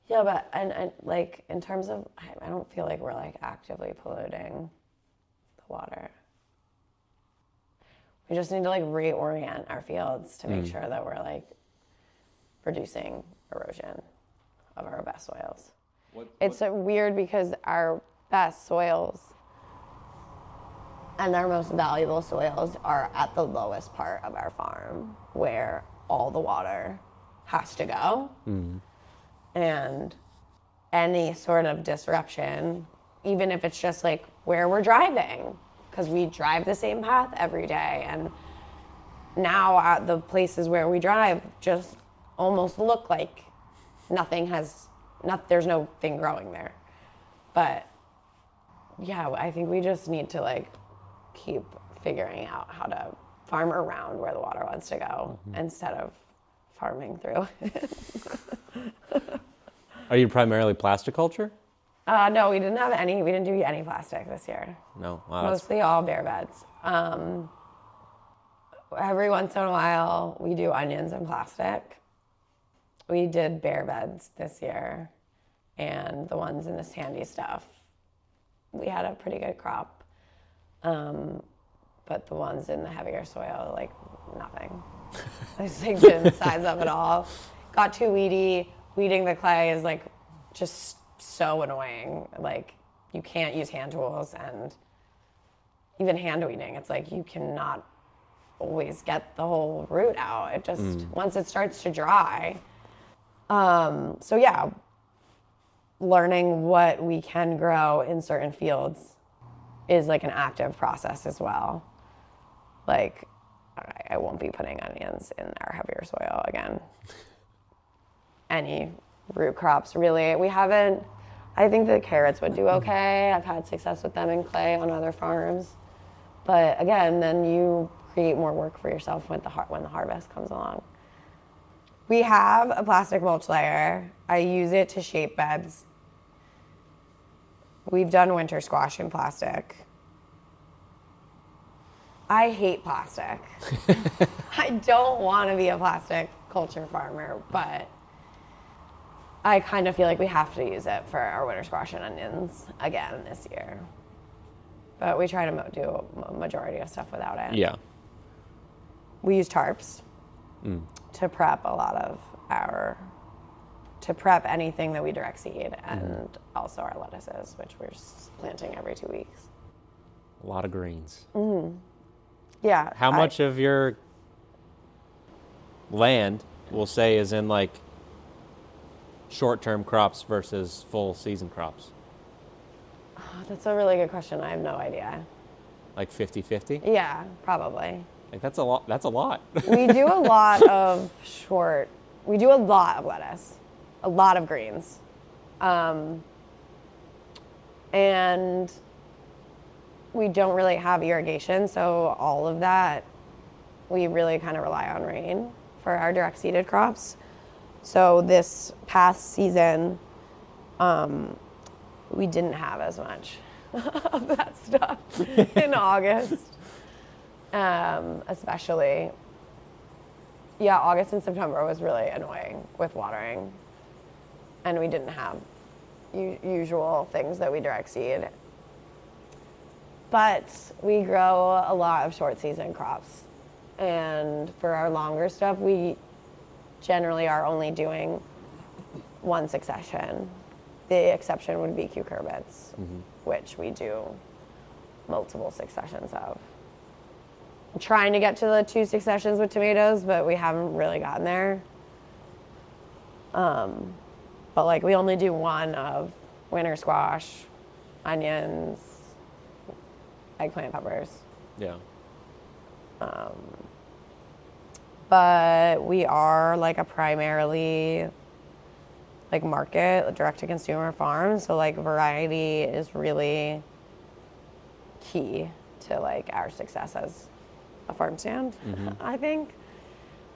[SPEAKER 1] Yeah, but and like in terms of, I don't feel like we're like actively polluting the water. We just need to like reorient our fields to make sure that we're like reducing erosion of our best soils. It's weird because our best soils and our most valuable soils are at the lowest part of our farm where all the water has to go. And any sort of disruption, even if it's just like where we're driving, because we drive the same path every day, and now at the places where we drive just almost look like there's no thing growing there. But yeah, I think we just need to like keep figuring out how to farm around where the water wants to go instead of farming through it.
[SPEAKER 3] Are you primarily plasticulture?
[SPEAKER 1] No, we didn't do any plastic this year.
[SPEAKER 3] No. Wow,
[SPEAKER 1] Mostly all bare beds. Every once in a while, we do onions in plastic. We did bare beds this year, and the ones in the sandy stuff, we had a pretty good crop. But the ones in the heavier soil, like, nothing. I just like, didn't size up at all. Got too weedy. Weeding the clay is like just so annoying. Like, you can't use hand tools, and even hand weeding, it's like you cannot always get the whole root out. It just, once it starts to dry. So yeah, learning what we can grow in certain fields is like an active process as well. Like, I won't be putting onions in our heavier soil again. Any root crops, really. We haven't, I think the carrots would do okay. I've had success with them in clay on other farms. But again, then you create more work for yourself when the harvest comes along. We have a plastic mulch layer. I use it to shape beds. We've done winter squash in plastic. I hate plastic. I don't want to be a plastic culture farmer, but I kind of feel like we have to use it for our winter squash and onions again this year. But we try to do a majority of stuff without it.
[SPEAKER 3] Yeah.
[SPEAKER 1] We use tarps to prep to prep anything that we direct seed, and also our lettuces, which we're planting every 2 weeks.
[SPEAKER 3] A lot of greens.
[SPEAKER 1] Yeah.
[SPEAKER 3] How much of your land, we'll say, is in like short-term crops versus full season crops?
[SPEAKER 1] Oh, that's a really good question. I have no idea.
[SPEAKER 3] Like 50-50?
[SPEAKER 1] Yeah, probably.
[SPEAKER 3] Like that's a lot.
[SPEAKER 1] We do a lot of we do a lot of lettuce, a lot of greens. And we don't really have irrigation, so all of that, we really kind of rely on rain for our direct seeded crops. So this past season, we didn't have as much of that stuff in August. Especially, yeah, August and September was really annoying with watering, and we didn't have usual things that we direct seed. But we grow a lot of short season crops, and for our longer stuff, we generally are only doing one succession. The exception would be cucurbits, which we do multiple successions of. I'm trying to get to the 2 successions with tomatoes, but we haven't really gotten there. But like, we only do 1 of winter squash, onions, eggplant, peppers.
[SPEAKER 3] Yeah.
[SPEAKER 1] But we are like a primarily like market, direct to consumer farm. So like variety is really key to like our success as a farm stand, I think.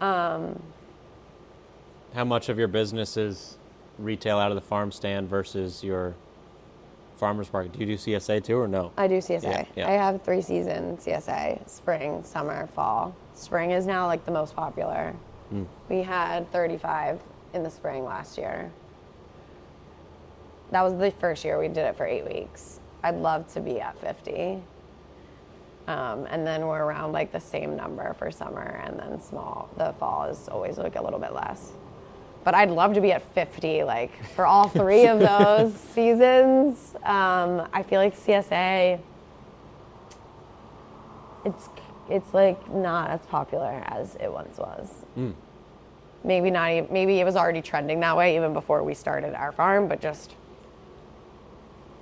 [SPEAKER 3] How much of your business is retail out of the farm stand versus your farmer's market? Do you do CSA too or no?
[SPEAKER 1] I do CSA.
[SPEAKER 3] Yeah.
[SPEAKER 1] I have 3 season CSA, spring, summer, fall. Spring is now like the most popular. We had 35 in the spring last year. That was the first year we did it for 8 weeks. I'd love to be at 50. And then we're around like the same number for summer, and then the fall is always like a little bit less. But I'd love to be at 50, like for all 3 of those seasons. I feel like CSA, it's like not as popular as it once was. Maybe not even, maybe it was already trending that way even before we started our farm, but just.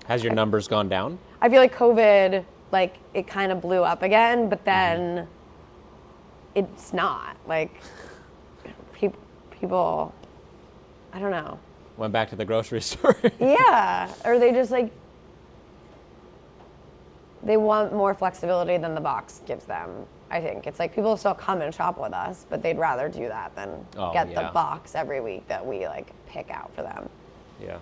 [SPEAKER 3] Has your numbers gone down?
[SPEAKER 1] I feel like COVID, like it kind of blew up again, but then it's not. Like people, I don't know.
[SPEAKER 3] Went back to the grocery store.
[SPEAKER 1] Yeah, or they just like, they want more flexibility than the box gives them. I think it's like people still come and shop with us, but they'd rather do that than get the box every week that we like pick out for them.
[SPEAKER 3] Yeah.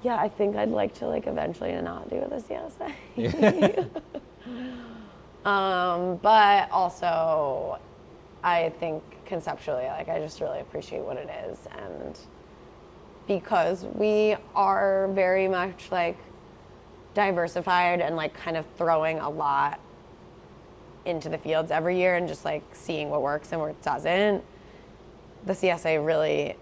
[SPEAKER 1] Yeah, I think I'd like to like eventually not do the CSA. But also, I think conceptually, like I just really appreciate what it is, and because we are very much like diversified and like kind of throwing a lot into the fields every year and just like seeing what works and what doesn't, the CSA really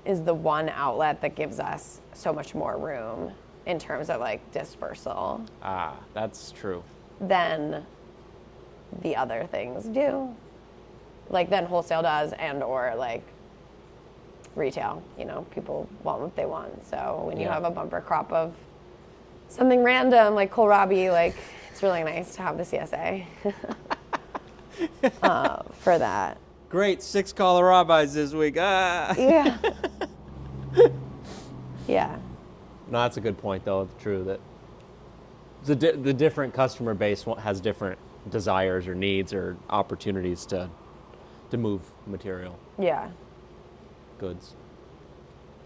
[SPEAKER 1] is the one outlet that gives us so much more room in terms of like dispersal.
[SPEAKER 3] That's true.
[SPEAKER 1] Than the other things do. Like than wholesale does and or like retail. You know, people want what they want. So when you have a bumper crop of something random like kohlrabi, like it's really nice to have the CSA for that.
[SPEAKER 3] Great, 6 kohlrabis this week.
[SPEAKER 1] Yeah. Yeah.
[SPEAKER 3] No, that's a good point, though. It's true that the different customer base has different desires or needs or opportunities to move material.
[SPEAKER 1] Yeah.
[SPEAKER 3] Goods.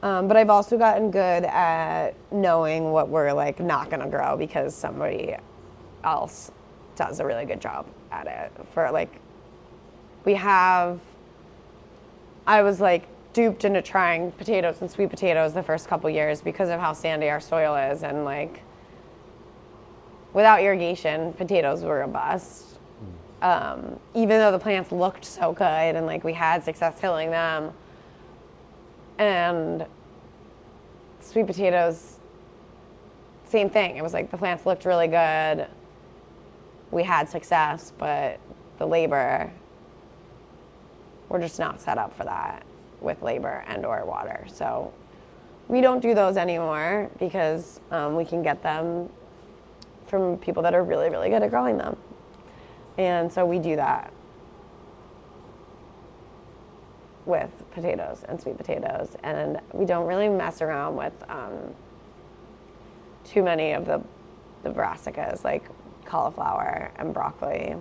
[SPEAKER 1] But I've also gotten good at knowing what we're like not gonna grow because somebody else does a really good job at it. For like, I was like duped into trying potatoes and sweet potatoes the first couple years because of how sandy our soil is, and like without irrigation, potatoes were a bust. Even though the plants looked so good and like we had success hilling them. And sweet potatoes, same thing. It was like the plants looked really good. We had success, but the labor, we're just not set up for that with labor and or water. So we don't do those anymore because we can get them from people that are really, really good at growing them. And so we do that with potatoes and sweet potatoes. And we don't really mess around with too many of the brassicas like cauliflower and broccoli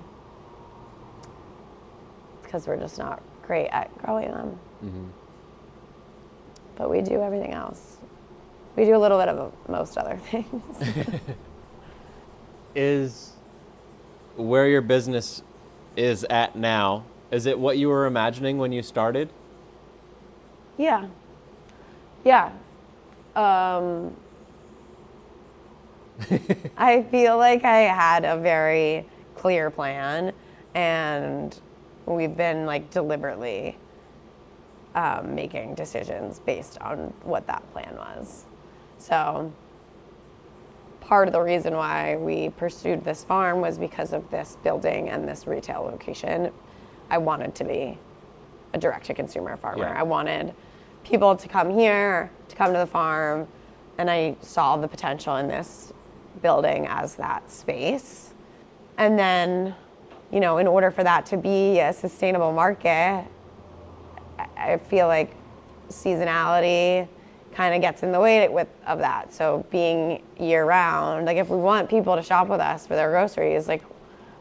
[SPEAKER 1] because we're just not great at growing them. Mm-hmm. But we do everything else. We do a little bit of most other things.
[SPEAKER 3] Is where your business is at now, is it what you were imagining when you started?
[SPEAKER 1] Yeah. I feel like I had a very clear plan, and we've been like deliberately making decisions based on what that plan was. So part of the reason why we pursued this farm was because of this building and this retail location. I wanted to be a direct-to-consumer farmer. Yeah. I wanted people to come here, to come to the farm, and I saw the potential in this building as that space. And then, you know, in order for that to be a sustainable market, I feel like seasonality kind of gets in the way of that. So being year-round, like if we want people to shop with us for their groceries, like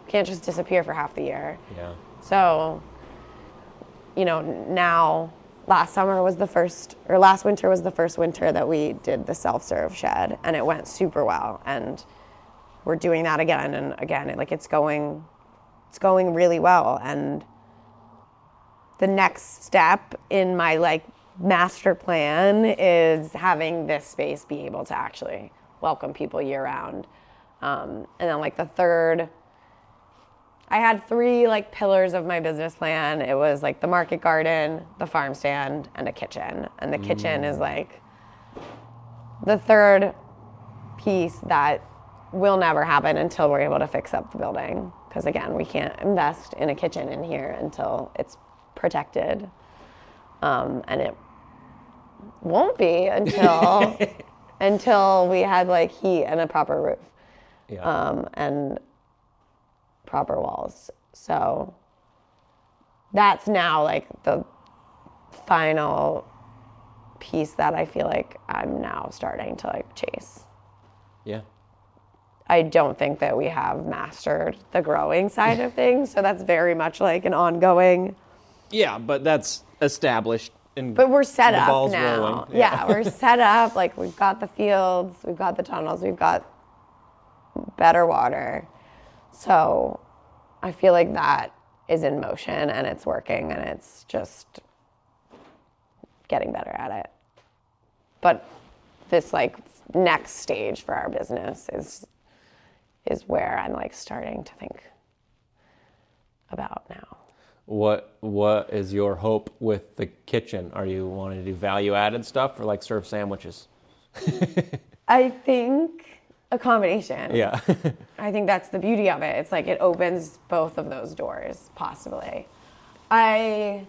[SPEAKER 1] we can't just disappear for half the year.
[SPEAKER 3] Yeah.
[SPEAKER 1] So, you know, now last winter was the first winter that we did the self-serve shed, and it went super well. And we're doing that again and again. It's going really well. And the next step in my like master plan is having this space be able to actually welcome people year round. And then like the third, I had 3 like pillars of my business plan. It was like the market garden, the farm stand, and a kitchen. And the kitchen is like the third piece that will never happen until we're able to fix up the building. Because again, we can't invest in a kitchen in here until it's protected. And it won't be until until we had like heat and a proper roof. Yeah. And proper walls. So that's now like the final piece that I feel like I'm now starting to like chase.
[SPEAKER 3] Yeah.
[SPEAKER 1] I don't think that we have mastered the growing side of things, so that's very much like an ongoing.
[SPEAKER 3] Yeah, but that's established
[SPEAKER 1] But we're set
[SPEAKER 3] the
[SPEAKER 1] up
[SPEAKER 3] ball's
[SPEAKER 1] now.
[SPEAKER 3] rolling.
[SPEAKER 1] Yeah, we're set up. Like, we've got the fields, we've got the tunnels, we've got better water. So I feel like that is in motion and it's working and it's just getting better at it. But this like next stage for our business is where I'm like starting to think about now.
[SPEAKER 3] What is your hope with the kitchen? Are you wanting to do value added stuff or like serve sandwiches?
[SPEAKER 1] I think a combination.
[SPEAKER 3] Yeah.
[SPEAKER 1] I think that's the beauty of it. It's like it opens both of those doors, possibly. I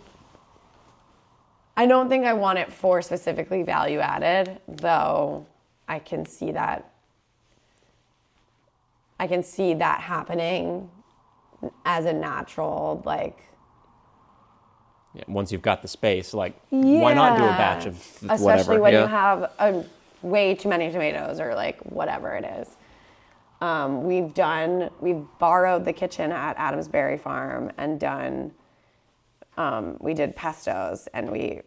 [SPEAKER 1] don't think I want it for specifically value added, though I can see that happening as a natural, like...
[SPEAKER 3] Yeah, once you've got the space, like, why not do a batch of whatever?
[SPEAKER 1] Especially when you have way too many tomatoes or like whatever it is. We've borrowed the kitchen at Adamsbury Farm and we did pestos and we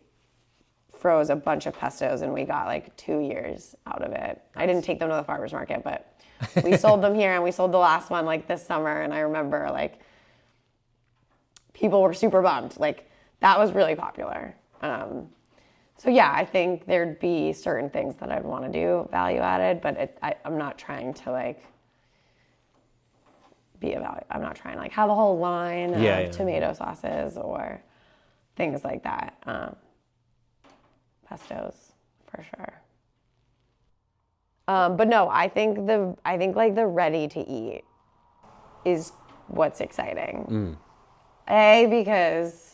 [SPEAKER 1] froze a bunch of pestos and we got like 2 years out of it. I didn't take them to the farmer's market, but we sold them here and we sold the last one like this summer. And I remember like people were super bummed. Like that was really popular. So yeah, I think there'd be certain things that I'd want to do value added, but I'm not trying to like I'm not trying to like have a whole line of tomato sauces or things like that. Pestos for sure. But no, I think like the ready to eat is what's exciting. Because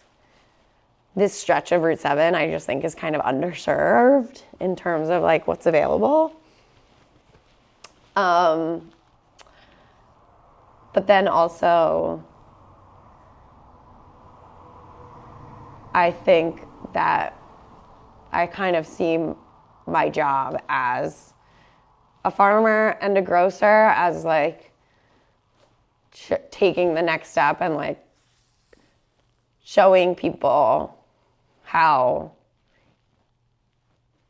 [SPEAKER 1] this stretch of Route 7, I just think is kind of underserved in terms of like what's available. But then also, I think that I kind of see my job as a farmer and a grocer as like taking the next step and like showing people how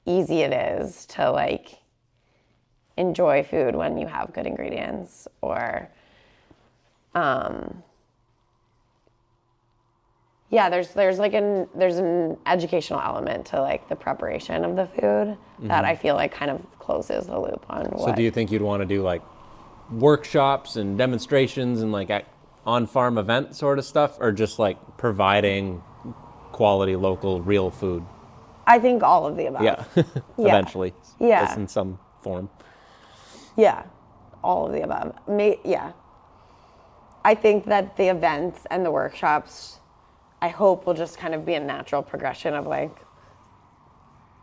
[SPEAKER 1] easy it is to like enjoy food when you have good ingredients or there's an educational element to like the preparation of the food that I feel like kind of closes the loop on what.
[SPEAKER 3] So do you think you'd want to do like workshops and demonstrations and like on-farm event sort of stuff, or just like providing quality local real food?
[SPEAKER 1] I think all of the above.
[SPEAKER 3] Yeah. Eventually.
[SPEAKER 1] Yeah.
[SPEAKER 3] In some form.
[SPEAKER 1] Yeah. All of the above. Yeah. I think that the events and the workshops, I hope, will just kind of be a natural progression of like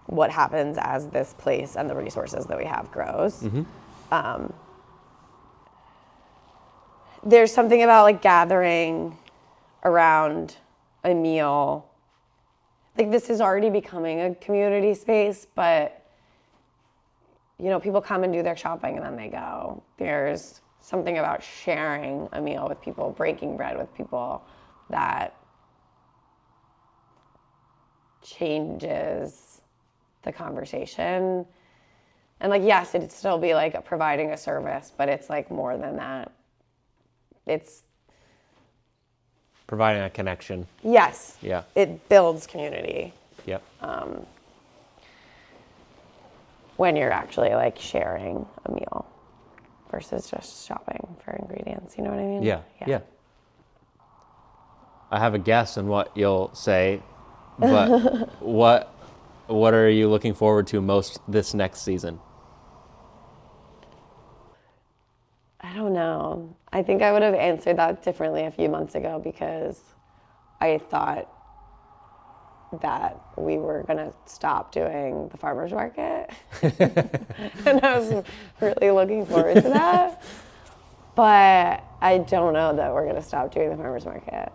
[SPEAKER 1] what happens as this place and the resources that we have grows. There's something about like gathering around a meal. Like this is already becoming a community space, but you know, people come and do their shopping and then they go. There's something about sharing a meal with people, breaking bread with people that changes the conversation. And like, yes, it'd still be like providing a service, but it's like more than that. It's
[SPEAKER 3] providing a connection.
[SPEAKER 1] Yes.
[SPEAKER 3] Yeah.
[SPEAKER 1] It builds community.
[SPEAKER 3] Yep.
[SPEAKER 1] When you're actually like sharing a meal versus just shopping for ingredients, you know what I mean?
[SPEAKER 3] Yeah. I have a guess on what you'll say, but what are you looking forward to most this next season?
[SPEAKER 1] I don't know. I think I would have answered that differently a few months ago because I thought that we were going to stop doing the farmer's market. And I was really looking forward to that. But I don't know that we're going to stop doing the farmer's market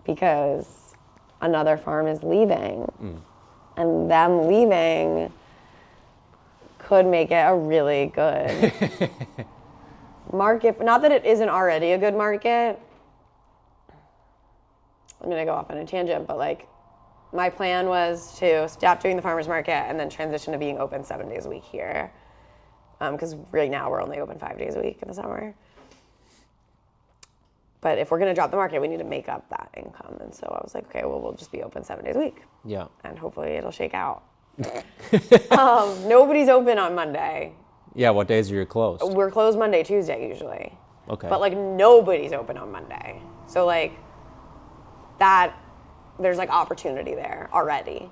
[SPEAKER 1] because another farm is leaving. And them leaving could make it a really good market. Not that it isn't already a good market. I'm going to go off on a tangent, but like my plan was to stop doing the farmer's market and then transition to being open 7 days a week here. Because right now we're only open 5 days a week in the summer. But if we're going to drop the market, we need to make up that income. And so I was like, okay, well, we'll just be open 7 days a week.
[SPEAKER 3] Yeah.
[SPEAKER 1] And hopefully it'll shake out. Nobody's open on Monday.
[SPEAKER 3] Yeah, what days are you closed?
[SPEAKER 1] We're closed Monday, Tuesday usually.
[SPEAKER 3] Okay.
[SPEAKER 1] But like nobody's open on Monday. So like that, there's like opportunity there already.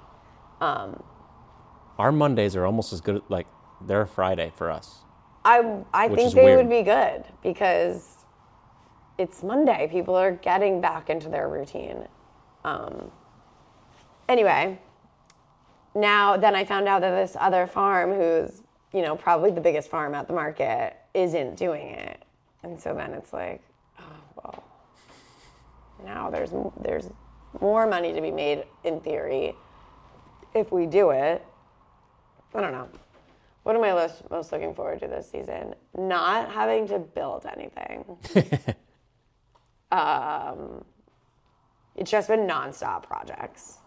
[SPEAKER 3] Our Mondays are almost as good, like they're a Friday for us.
[SPEAKER 1] I think they would be good because it's Monday. People are getting back into their routine. Anyway, then I found out that this other farm, who's, you know, probably the biggest farm at the market, isn't doing it. And so then it's like, oh, well, now there's more money to be made in theory if we do it. I don't know. What am I most looking forward to this season? Not having to build anything. It's just been nonstop projects.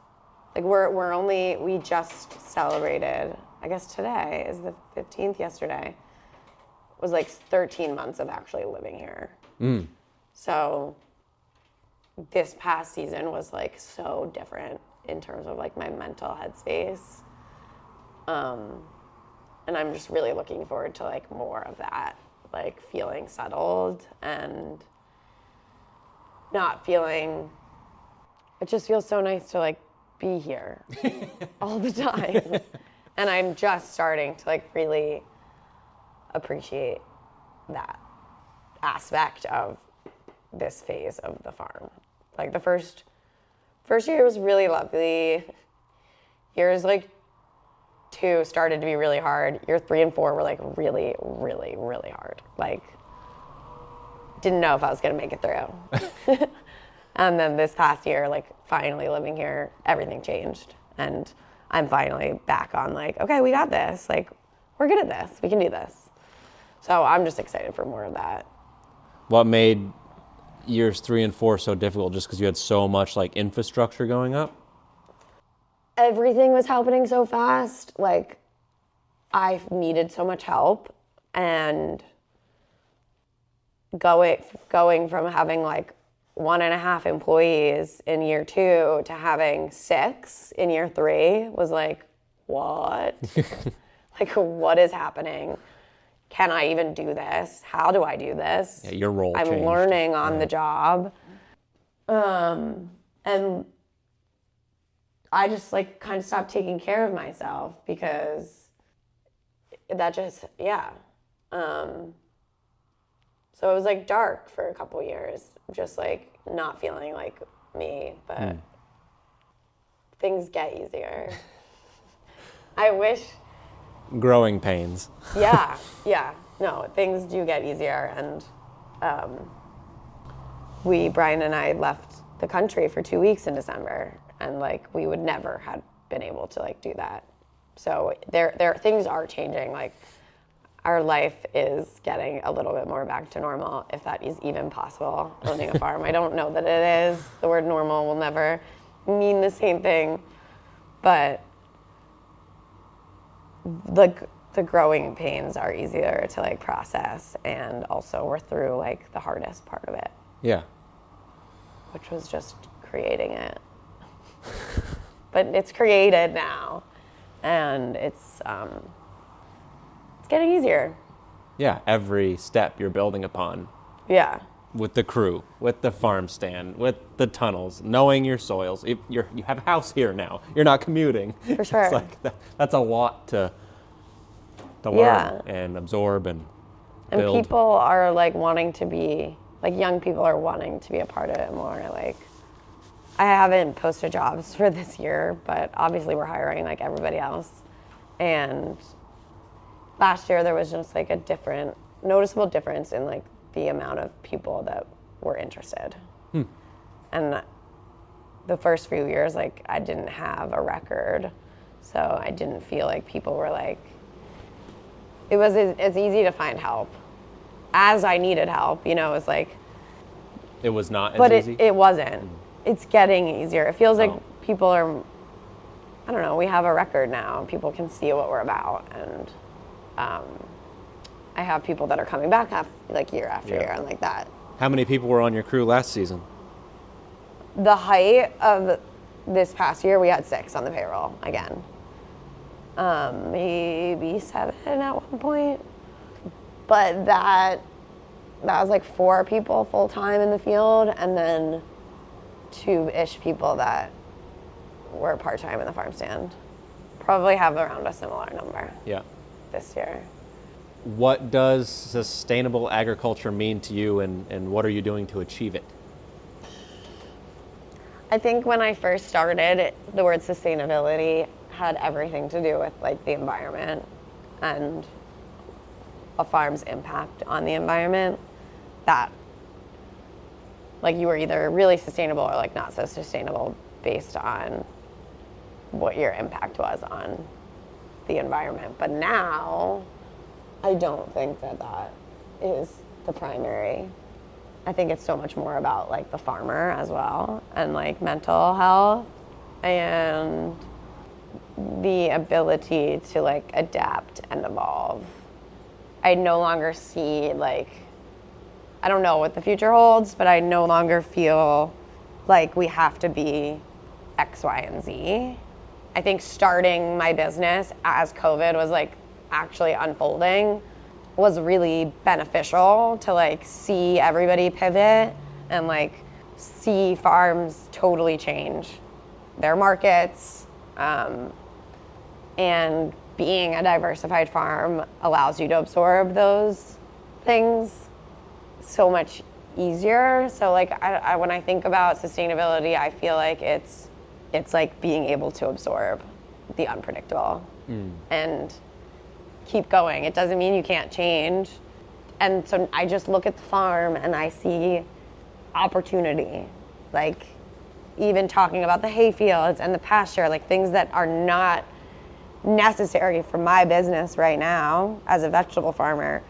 [SPEAKER 1] Like we just celebrated, I guess today is the 15th, yesterday, was like 13 months of actually living here. So this past season was like so different in terms of like my mental headspace. And I'm just really looking forward to like more of that, like feeling settled and not feeling, it just feels so nice to like be here all the time. And I'm just starting to like really appreciate that aspect of this phase of the farm. Like the first year was really lovely. Years like 2 started to be really hard. Year 3 and 4 were like really, really, really hard. Like didn't know if I was gonna make it through. And then this past year, like finally living here, everything changed. And I'm finally back on like, okay, we got this. Like we're good at this. We can do this. So I'm just excited for more of that.
[SPEAKER 3] What made years 3 and 4 so difficult? Just because you had so much like infrastructure going up?
[SPEAKER 1] Everything was happening so fast. Like I needed so much help, and going from having like 1.5 employees in year 2 to having 6 in year 3 was like, what? Like, what is happening? Can I even do this? How do I do this?
[SPEAKER 3] Yeah, your role
[SPEAKER 1] I'm
[SPEAKER 3] changed.
[SPEAKER 1] learning on the job. And I just like kind of stopped taking care of myself because that just, yeah. So it was like dark for a couple years, just like not feeling like me, but things get easier. I wish.
[SPEAKER 3] Growing pains.
[SPEAKER 1] Yeah. No, things do get easier. And Brian and I left the country for 2 weeks in December, and like we would never have been able to like do that. So there things are changing. Like our life is getting a little bit more back to normal, if that is even possible, owning a farm. I don't know that it is. The word normal will never mean the same thing, but the growing pains are easier to like process, and also we're through like the hardest part of it.
[SPEAKER 3] Yeah.
[SPEAKER 1] Which was just creating it. But it's created now, and it's getting easier.
[SPEAKER 3] Yeah, every step you're building upon.
[SPEAKER 1] Yeah.
[SPEAKER 3] With the crew, with the farm stand, with the tunnels, knowing your soils. You have a house here now. You're not commuting.
[SPEAKER 1] For sure.
[SPEAKER 3] It's like that's a lot to
[SPEAKER 1] Yeah.
[SPEAKER 3] learn and absorb and
[SPEAKER 1] And
[SPEAKER 3] build.
[SPEAKER 1] people are like wanting to be, like young people are wanting to be a part of it more. Like I haven't posted jobs for this year, but obviously we're hiring like everybody else. And last year there was just like a noticeable difference in like the amount of people that were interested. And the first few years, like I didn't have a record, so I didn't feel like people were like, it was as easy to find help as I needed help, you know. It was like,
[SPEAKER 3] It was not as
[SPEAKER 1] but
[SPEAKER 3] easy?
[SPEAKER 1] it wasn't. It's getting easier. It feels like people are I don't know, we have a record now. People can see what we're about. And I have people that are coming back year after year and like that.
[SPEAKER 3] How many people were on your crew last season?
[SPEAKER 1] The height of this past year, we had 6 on the payroll again. Maybe 7 at one point. But that was like 4 people full time in the field, and then 2-ish people that were part time in the farm stand. Probably have around a similar number.
[SPEAKER 3] Yeah.
[SPEAKER 1] This year.
[SPEAKER 3] What does sustainable agriculture mean to you, and what are you doing to achieve it?
[SPEAKER 1] I think when I first started, the word sustainability had everything to do with like the environment and a farm's impact on the environment. That like you were either really sustainable or like not so sustainable based on what your impact was on the environment. But now I don't think that is the primary. I think it's so much more about like the farmer as well, and like mental health and the ability to like adapt and evolve. I no longer see like, I don't know what the future holds, but I no longer feel like we have to be X, Y, and Z. I think starting my business as COVID was like actually unfolding was really beneficial to like see everybody pivot and like see farms totally change their markets. And being a diversified farm allows you to absorb those things so much easier. So like I when I think about sustainability, I feel like it's like being able to absorb the unpredictable and keep going. It doesn't mean you can't change. And so I just look at the farm and I see opportunity. Like even talking about the hay fields and the pasture, like things that are not necessary for my business right now as a vegetable farmer.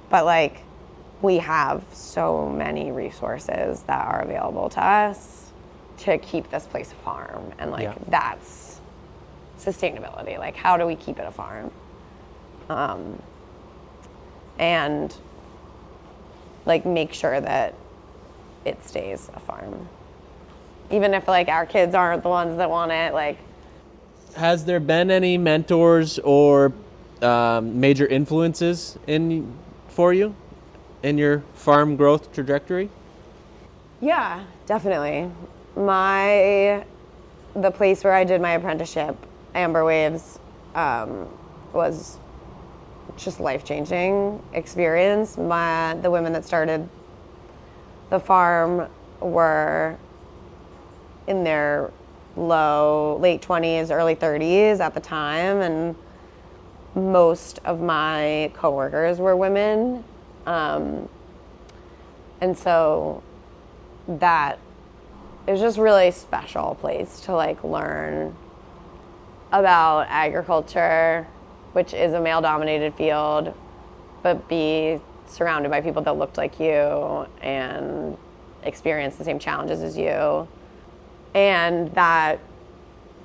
[SPEAKER 1] But like we have so many resources that are available to us to keep this place a farm. And like that's sustainability. Like how do we keep it a farm? And like make sure that it stays a farm. Even if like our kids aren't the ones that want it, like.
[SPEAKER 3] Has there been any mentors or major influences for you in your farm growth trajectory?
[SPEAKER 1] Yeah, definitely. The place where I did my apprenticeship, Amber Waves, was just life-changing experience. The women that started the farm were in their late 20s, early 30s at the time, and most of my coworkers were women. And so that it was just really special place to like learn about agriculture, which is a male-dominated field, but be surrounded by people that looked like you and experienced the same challenges as you, and that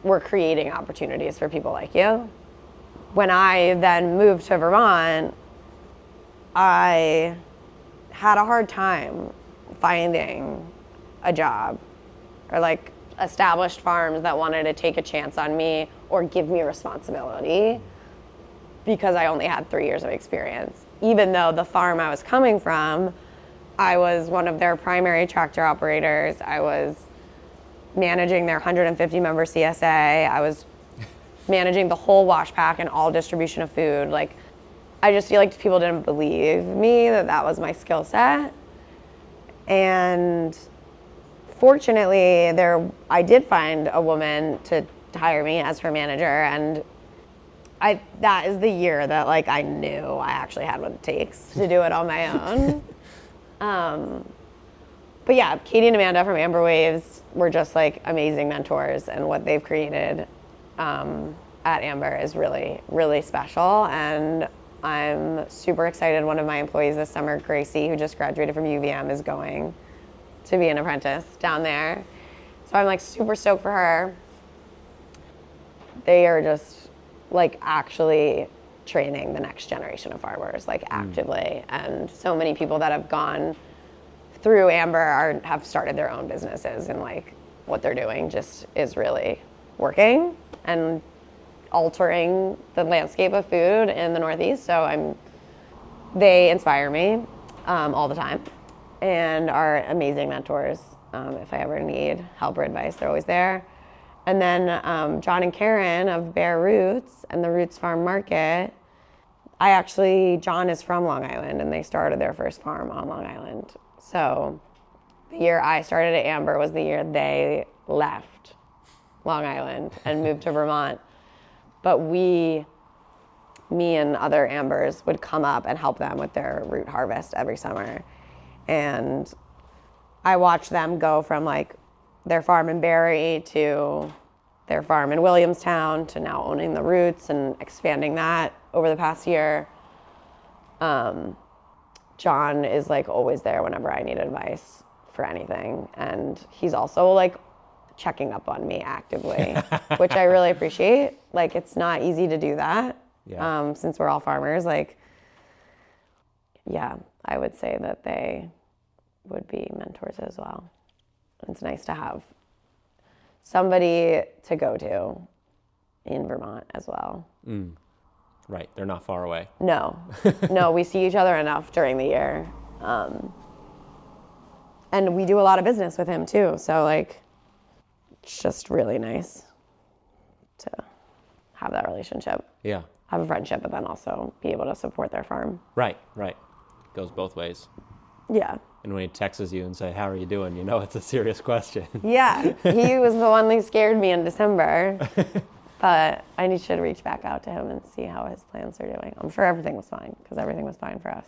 [SPEAKER 1] we're creating opportunities for people like you. When I then moved to Vermont, I had a hard time finding a job or like established farms that wanted to take a chance on me or give me responsibility because I only had 3 years of experience. Even though the farm I was coming from, I was one of their primary tractor operators. I was managing their 150-member CSA. I was managing the whole wash pack and all distribution of food. Like, I just feel like people didn't believe me that was my skill set. And fortunately, I did find a woman to hire me as her manager, and that is the year that like I knew I actually had what it takes to do it on my own. But yeah, Katie and Amanda from Amber Waves were just like amazing mentors, and what they've created at Amber is really, really special. And I'm super excited. One of my employees this summer, Gracie, who just graduated from UVM, is going to be an apprentice down there. So I'm like super stoked for her. they are just like actually training the next generation of farmers, like actively. And so many people that have gone through Amber have started their own businesses, and like what they're doing just is really working and altering the landscape of food in the Northeast. So they inspire me all the time and are amazing mentors. If I ever need help or advice, they're always there. And then John and Karen of Bare Roots and the Roots Farm Market. John is from Long Island, and they started their first farm on Long Island. So the year I started at Amber was the year they left Long Island and moved to Vermont. But me and other Ambers would come up and help them with their root harvest every summer. And I watched them go from like their farm in Barrie to their farm in Williamstown to now owning the Roots and expanding that over the past year. John is like always there whenever I need advice for anything. And he's also like checking up on me actively, which I really appreciate. Like, it's not easy to do that.
[SPEAKER 3] Yeah.
[SPEAKER 1] Since we're all farmers, like, yeah, I would say that they would be mentors as well. It's nice to have somebody to go to in Vermont as well.
[SPEAKER 3] Right, they're not far away.
[SPEAKER 1] No, we see each other enough during the year. And we do a lot of business with him too. So like, it's just really nice to have that relationship.
[SPEAKER 3] Yeah.
[SPEAKER 1] Have a friendship, but then also be able to support their farm.
[SPEAKER 3] Right. Goes both ways.
[SPEAKER 1] Yeah.
[SPEAKER 3] And when he texts you and say, "How are you doing?" you know it's a serious question.
[SPEAKER 1] Yeah, he was the one who scared me in December. But I should reach back out to him and see how his plans are doing. I'm sure everything was fine, because everything was fine for us.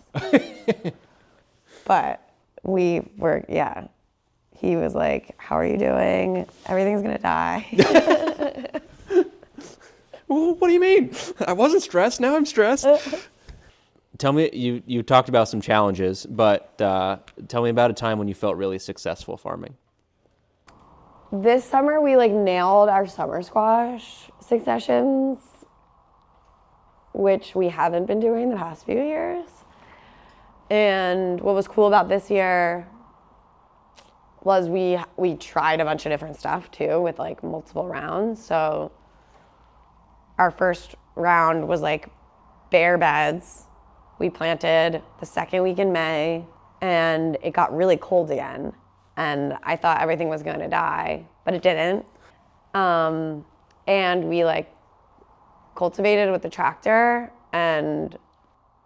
[SPEAKER 1] But he was like, "How are you doing? Everything's gonna die."
[SPEAKER 2] Well, what do you mean? I wasn't stressed. Now I'm stressed.
[SPEAKER 3] Tell me, you talked about some challenges, but tell me about a time when you felt really successful farming.
[SPEAKER 1] This summer, we like nailed our summer squash successions, which we haven't been doing the past few years. And what was cool about this year was we tried a bunch of different stuff too, with like multiple rounds. So our first round was like bare beds. We planted the second week in May, and it got really cold again. And I thought everything was going to die, but it didn't. And we like cultivated with the tractor, and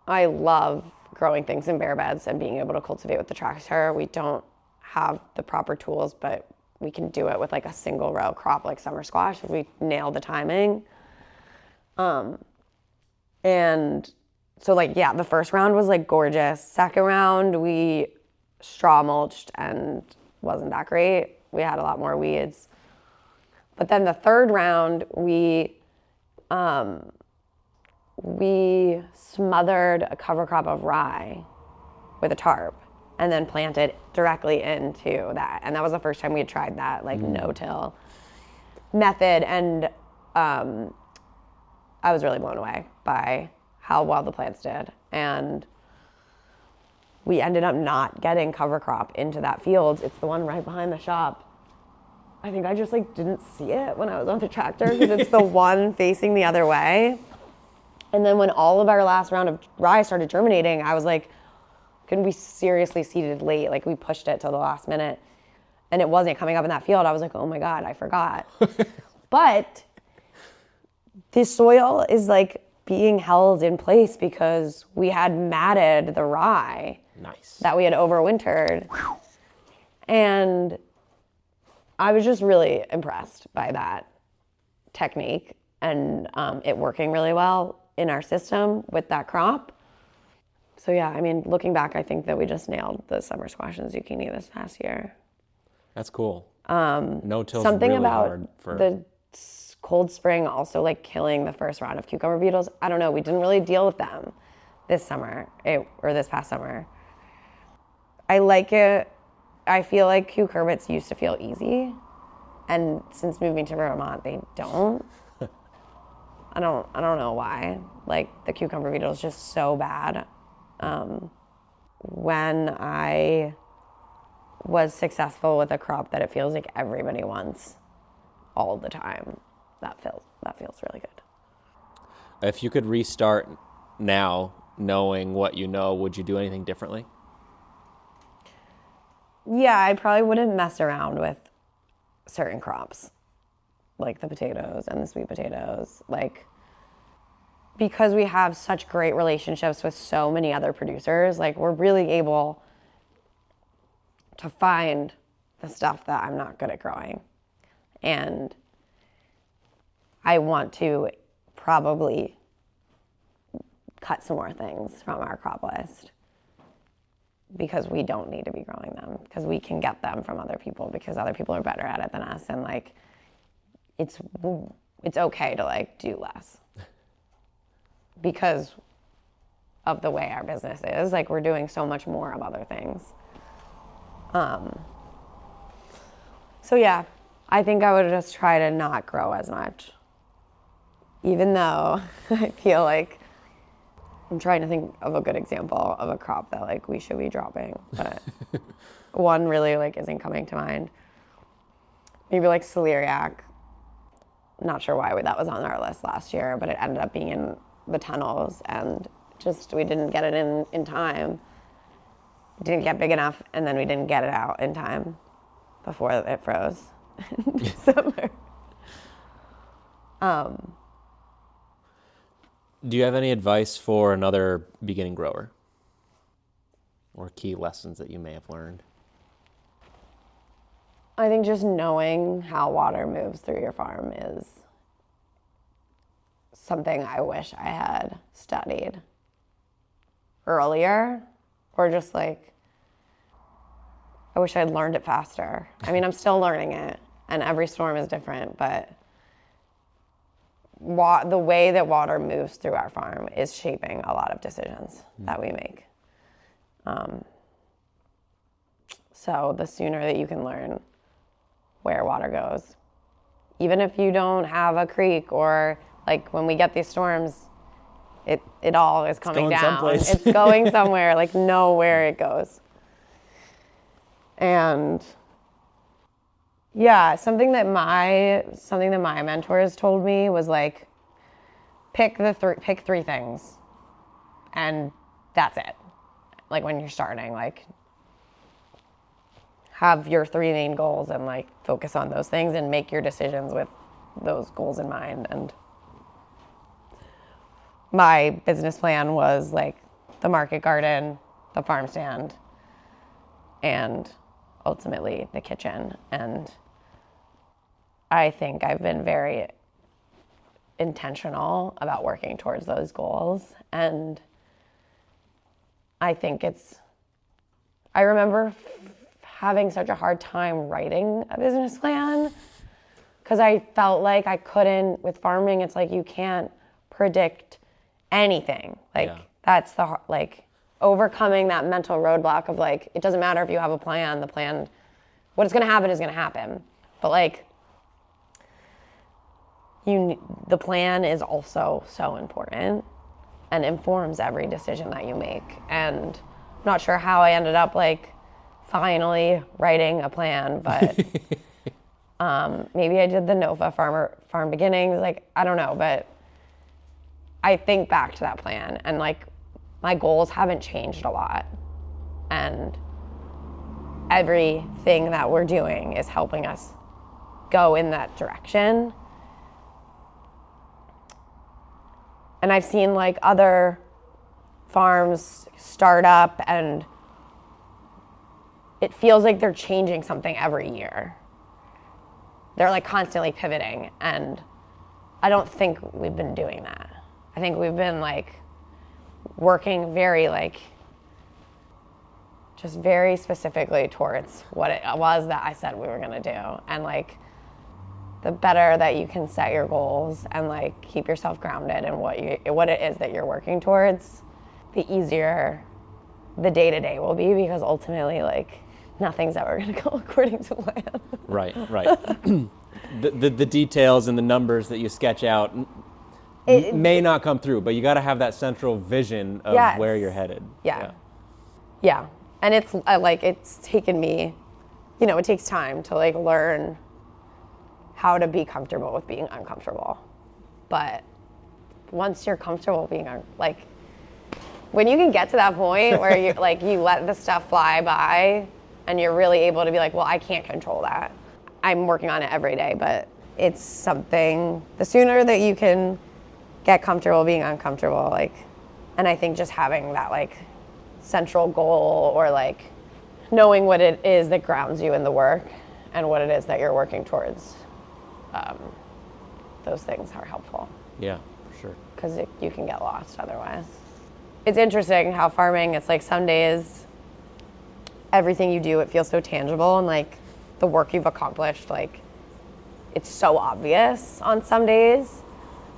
[SPEAKER 1] I love growing things in bare beds and being able to cultivate with the tractor. We don't have the proper tools, but we can do it with like a single row crop like summer squash if we nail the timing. And so like, yeah, the first round was like gorgeous. Second round, we straw mulched and wasn't that great. We had a lot more weeds. But then the third round, we smothered a cover crop of rye with a tarp and then planted directly into that. And that was the first time we had tried that like no-till method. And I was really blown away by how well the plants did. And we ended up not getting cover crop into that field. It's the one right behind the shop. I think I just like didn't see it when I was on the tractor, because it's the one facing the other way. And then when all of our last round of rye started germinating, I was like, couldn't we seriously seeded late? Like, we pushed it till the last minute and it wasn't coming up in that field. I was like, oh my God, I forgot. But the soil is like being held in place because we had matted the rye.
[SPEAKER 3] Nice.
[SPEAKER 1] That we had overwintered. And I was just really impressed by that technique and it working really well in our system with that crop. So yeah, I mean, looking back, I think that we just nailed the summer squash and zucchini this past year.
[SPEAKER 3] That's cool. No-till's
[SPEAKER 1] Something
[SPEAKER 3] really
[SPEAKER 1] about
[SPEAKER 3] hard for
[SPEAKER 1] the cold spring also like killing the first round of cucumber beetles. I don't know, we didn't really deal with them this past summer. I like it. I feel like cucurbits used to feel easy, and since moving to Vermont, they don't. I don't know why. Like, the cucumber beetle is just so bad. When I was successful with a crop that it feels like everybody wants all the time, that feels really good.
[SPEAKER 3] If you could restart now, knowing what you know, would you do anything differently?
[SPEAKER 1] Yeah, I probably wouldn't mess around with certain crops, like the potatoes and the sweet potatoes, like, because we have such great relationships with so many other producers, like, we're really able to find the stuff that I'm not good at growing. And I want to probably cut some more things from our crop list because we don't need to be growing them, because we can get them from other people, because other people are better at it than us. And like, it's okay to like do less because of the way our business is. Like, we're doing so much more of other things. So yeah, I think I would just try to not grow as much, even though I feel like I'm trying to think of a good example of a crop that like we should be dropping, but one really like isn't coming to mind. Maybe like celeriac. Not sure why that was on our list last year, but it ended up being in the tunnels, and just we didn't get it in time. It didn't get big enough, and then we didn't get it out in time before it froze in December.
[SPEAKER 3] Do you have any advice for another beginning grower, or key lessons that you may have learned?
[SPEAKER 1] I think just knowing how water moves through your farm is something I wish I had studied earlier, or just like, I wish I'd learned it faster. I mean, I'm still learning it, and every storm is different, but the way that water moves through our farm is shaping a lot of decisions that we make. So the sooner that you can learn where water goes, even if you don't have a creek, or like when we get these storms, it all is coming down.
[SPEAKER 3] Someplace.
[SPEAKER 1] It's going somewhere, like know where it goes. And yeah, something that my mentors told me was like, pick three things, and that's it. Like, when you're starting, like, have your three main goals and like focus on those things and make your decisions with those goals in mind. And my business plan was like the market garden, the farm stand, and ultimately the kitchen. And I think I've been very intentional about working towards those goals. And I think I remember having such a hard time writing a business plan because I felt like I couldn't, with farming, it's like you can't predict anything. Like, that's like overcoming that mental roadblock of like, it doesn't matter if you have a plan, what is going to happen is going to happen. But like, the plan is also so important and informs every decision that you make. And I'm not sure how I ended up like finally writing a plan, but maybe I did the NOFA farm beginnings, like, I don't know, but I think back to that plan and like my goals haven't changed a lot, and everything that we're doing is helping us go in that direction. And I've seen like other farms start up and it feels like they're changing something every year. They're like constantly pivoting, and I don't think we've been doing that. I think we've been like working very like just very specifically towards what it was that I said we were gonna do. And like, the better that you can set your goals and like keep yourself grounded in what it is that you're working towards, the easier the day-to-day will be, because ultimately like nothing's ever going to go according to plan.
[SPEAKER 3] Right. The details and the numbers that you sketch out may not come through, but you got to have that central vision of
[SPEAKER 1] Yes.
[SPEAKER 3] where you're headed.
[SPEAKER 1] Yeah. And it's it's taken me, it takes time to learn how to be comfortable with being uncomfortable. But once you're comfortable being when you can get to that point where you you let the stuff fly by and you're really able to be well, I can't control that. I'm working on it every day, but it's something, the sooner that you can get comfortable being uncomfortable, and I think just having that central goal or knowing what it is that grounds you in the work and what it is that you're working towards, those things are helpful.
[SPEAKER 3] Yeah, for sure.
[SPEAKER 1] Because you can get lost otherwise. It's interesting how farming, it's some days, everything you do, it feels so tangible, and the work you've accomplished, it's so obvious on some days.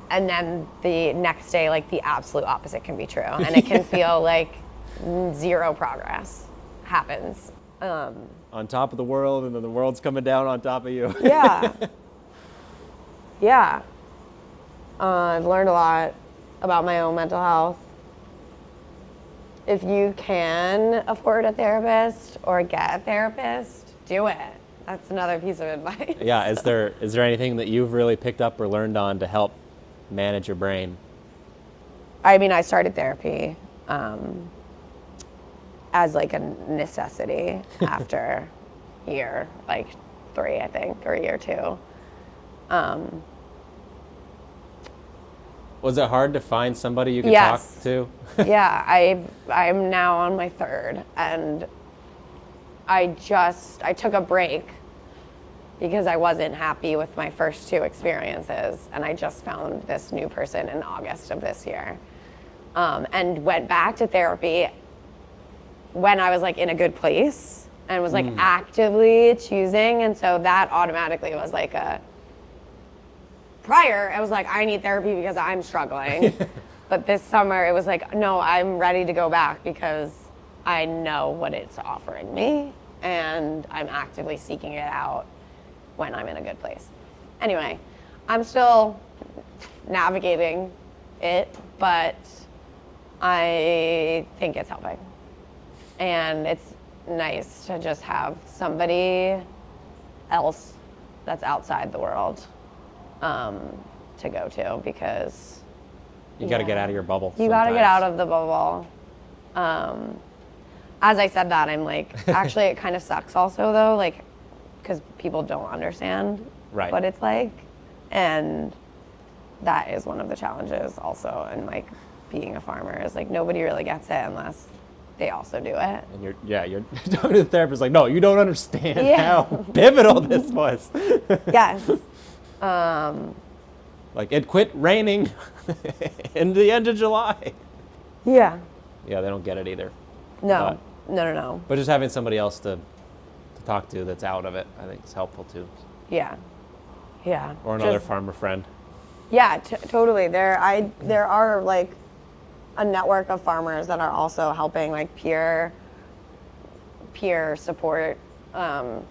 [SPEAKER 1] And then the next day, the absolute opposite can be true. And it can feel zero progress happens.
[SPEAKER 3] On top of the world, and then the world's coming down on top of you.
[SPEAKER 1] Yeah. Yeah. I've learned a lot about my own mental health. If you can afford a therapist or get a therapist, do it. That's another piece of advice.
[SPEAKER 3] Yeah, is there anything that you've really picked up or learned on to help manage your brain?
[SPEAKER 1] I mean, I started therapy as a necessity after year 3, I think, or year 2.
[SPEAKER 3] Was it hard to find somebody you could
[SPEAKER 1] Yes.
[SPEAKER 3] talk to?
[SPEAKER 1] Yeah, I'm now on my 3rd, and I took a break because I wasn't happy with my first 2 experiences, and I just found this new person in August of this year, and went back to therapy when I was in a good place and was actively choosing, and so that automatically was prior, I was I need therapy because I'm struggling. But this summer, it was no, I'm ready to go back because I know what it's offering me, and I'm actively seeking it out when I'm in a good place. Anyway, I'm still navigating it, but I think it's helping. And it's nice to just have somebody else that's outside the world to go to, because
[SPEAKER 3] You got to get out of your bubble.
[SPEAKER 1] you got to get out of the bubble. As I said that, I'm actually it kind of sucks also though, because people don't understand what it's like, and that is one of the challenges also in being a farmer is nobody really gets it unless they also do it. And
[SPEAKER 3] you're talking to the therapist no, you don't understand how pivotal this was.
[SPEAKER 1] Yes.
[SPEAKER 3] It quit raining in the end of July.
[SPEAKER 1] Yeah.
[SPEAKER 3] Yeah, they don't get it either.
[SPEAKER 1] No. No.
[SPEAKER 3] But just having somebody else to talk to that's out of it, I think is helpful too.
[SPEAKER 1] Yeah. Yeah.
[SPEAKER 3] Or another farmer friend.
[SPEAKER 1] Yeah, totally. There are a network of farmers that are also helping peer support that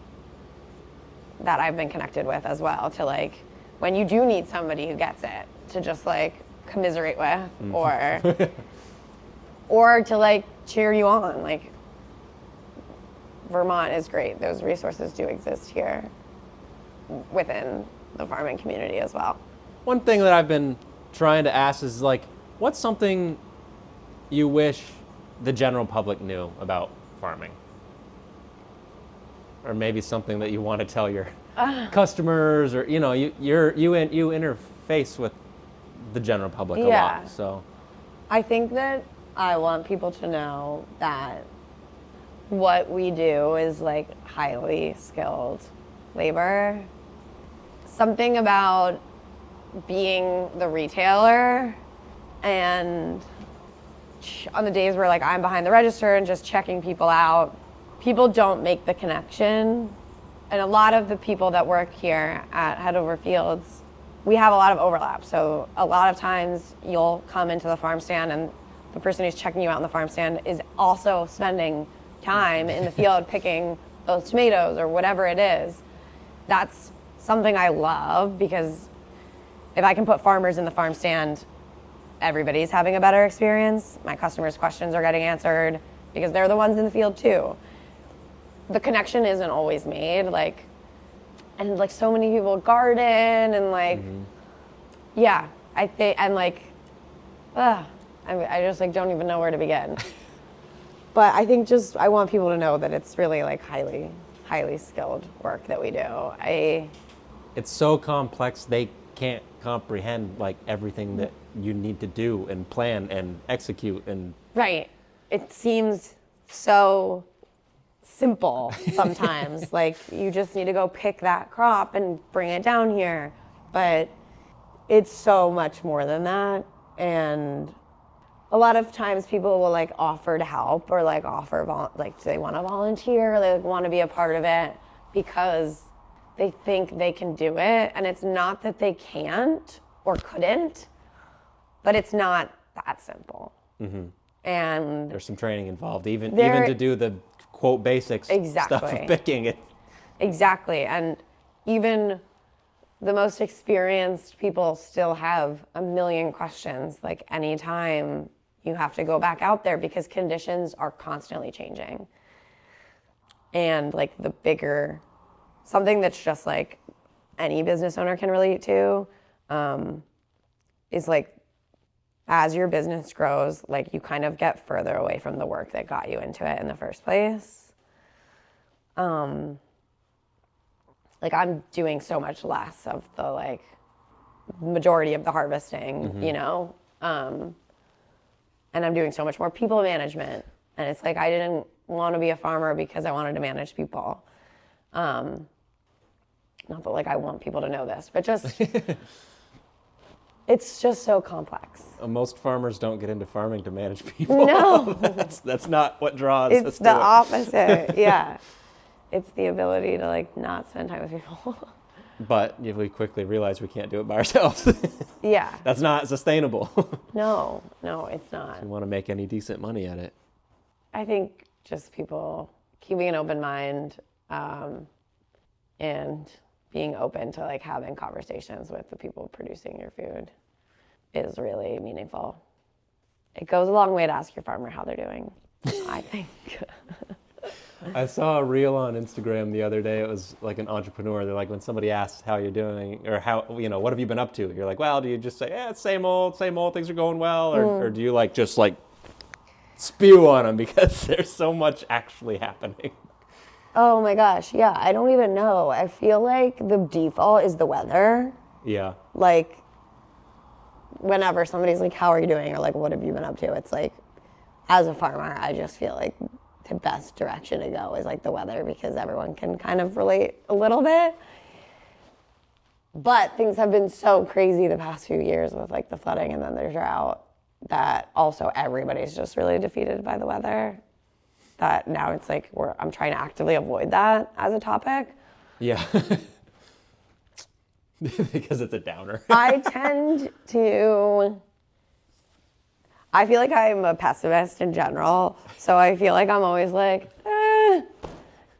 [SPEAKER 1] I've been connected with as well, to when you do need somebody who gets it, to just commiserate with or to cheer you on. Vermont is great. Those resources do exist here within the farming community as well.
[SPEAKER 3] One thing that I've been trying to ask is what's something you wish the general public knew about farming? Or maybe something that you want to tell your customers, or you interface with the general public a lot. So
[SPEAKER 1] I think that I want people to know that what we do is highly skilled labor. Something about being the retailer, and on the days where I'm behind the register and just checking people out, people don't make the connection. And a lot of the people that work here at Head Over Fields, we have a lot of overlap. So a lot of times you'll come into the farm stand and the person who's checking you out in the farm stand is also spending time in the field picking those tomatoes or whatever it is. That's something I love, because if I can put farmers in the farm stand, everybody's having a better experience. My customers' questions are getting answered because they're the ones in the field too. The connection isn't always made, like, and like so many people garden and like, yeah, I think, and like, I just like don't even know where to begin. But I think just, I want people to know that it's really like highly skilled work that we do.
[SPEAKER 3] It's so complex, they can't comprehend like everything that you need to do and plan and execute and...
[SPEAKER 1] Right. It seems so simple sometimes. Like you just need to go pick that crop and bring it down here. But it's so much more than that. And a lot of times people will like offer to help or like offer, like do they want to volunteer? Or they want to be a part of it because they think they can do it. And it's not that they can't or couldn't, but it's not that simple. And
[SPEAKER 3] there's some training involved, even to do the quote basics stuff of picking it.
[SPEAKER 1] Exactly. And even the most experienced people still have a million questions. Like anytime you have to go back out there because conditions are constantly changing. And like the bigger, something that's just like any business owner can relate to, is like, as your business grows, like you kind of get further away from the work that got you into it in the first place. Like I'm doing so much less of the like majority of the harvesting, you know? And I'm doing so much more people management. And it's like, I didn't want to be a farmer because I wanted to manage people. Not that like I want people to know this, but just... It's just so complex.
[SPEAKER 3] Most farmers don't get into farming to manage people.
[SPEAKER 1] No.
[SPEAKER 3] That's not what draws us to it.
[SPEAKER 1] It's the opposite, yeah. It's the ability to like not spend time with people.
[SPEAKER 3] But we quickly realize we can't do it by ourselves.
[SPEAKER 1] Yeah.
[SPEAKER 3] That's not sustainable.
[SPEAKER 1] No, it's not.
[SPEAKER 3] If you want to make any decent money at it.
[SPEAKER 1] I think just people keeping an open mind and being open to like having conversations with the people producing your food is really meaningful. It goes a long way to ask your farmer how they're doing, I think.
[SPEAKER 3] I saw a reel on Instagram the other day. It was like an entrepreneur. They're like, when somebody asks how you're doing or how, what have you been up to? You're like, well, do you just say, yeah, it's same old, things are going well? Or do you like just like spew on them because there's so much actually happening?
[SPEAKER 1] Oh my gosh, yeah, I don't even know. I feel like the default is the weather.
[SPEAKER 3] Yeah.
[SPEAKER 1] Like, whenever somebody's like, how are you doing? Or like, what have you been up to? It's like, as a farmer, I just feel like the best direction to go is like the weather because everyone can kind of relate a little bit. But things have been so crazy the past few years with like the flooding and then the drought that also everybody's just really defeated by the weather. That now it's like I'm trying to actively avoid that as a topic.
[SPEAKER 3] Yeah. Because it's a downer.
[SPEAKER 1] I feel like I'm a pessimist in general. So I feel like I'm always like, eh.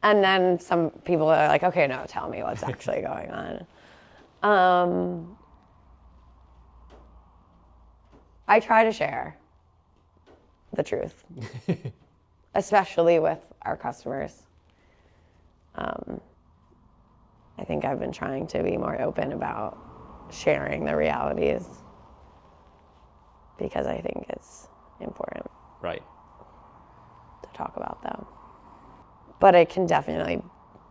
[SPEAKER 1] And then some people are like, okay, no, tell me what's actually going on. I try to share the truth. Especially with our customers. I think I've been trying to be more open about sharing the realities because I think it's important.
[SPEAKER 3] Right.
[SPEAKER 1] To talk about them. But it can definitely,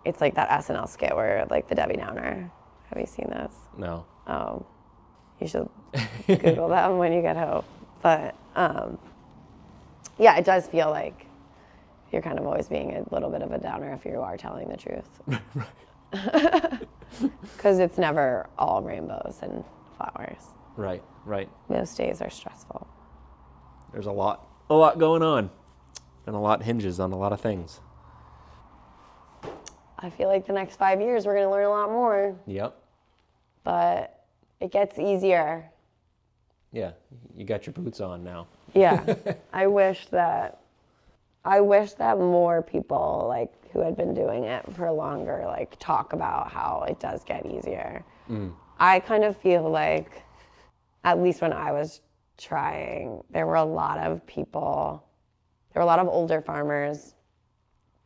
[SPEAKER 1] it's like that SNL skit where like the Debbie Downer. Have you seen this?
[SPEAKER 3] No.
[SPEAKER 1] Oh, you should Google them when you get home. But yeah, it does feel like you're kind of always being a little bit of a downer if you are telling the truth. Because it's never all rainbows and flowers.
[SPEAKER 3] Right.
[SPEAKER 1] Most days are stressful.
[SPEAKER 3] There's a lot going on. And a lot hinges on a lot of things.
[SPEAKER 1] I feel like the next 5 years we're going to learn a lot more.
[SPEAKER 3] Yep.
[SPEAKER 1] But it gets easier.
[SPEAKER 3] Yeah, you got your boots on now.
[SPEAKER 1] Yeah. I wish that more people like who had been doing it for longer like talk about how it does get easier. I kind of feel like, at least when I was trying, there were a lot of older farmers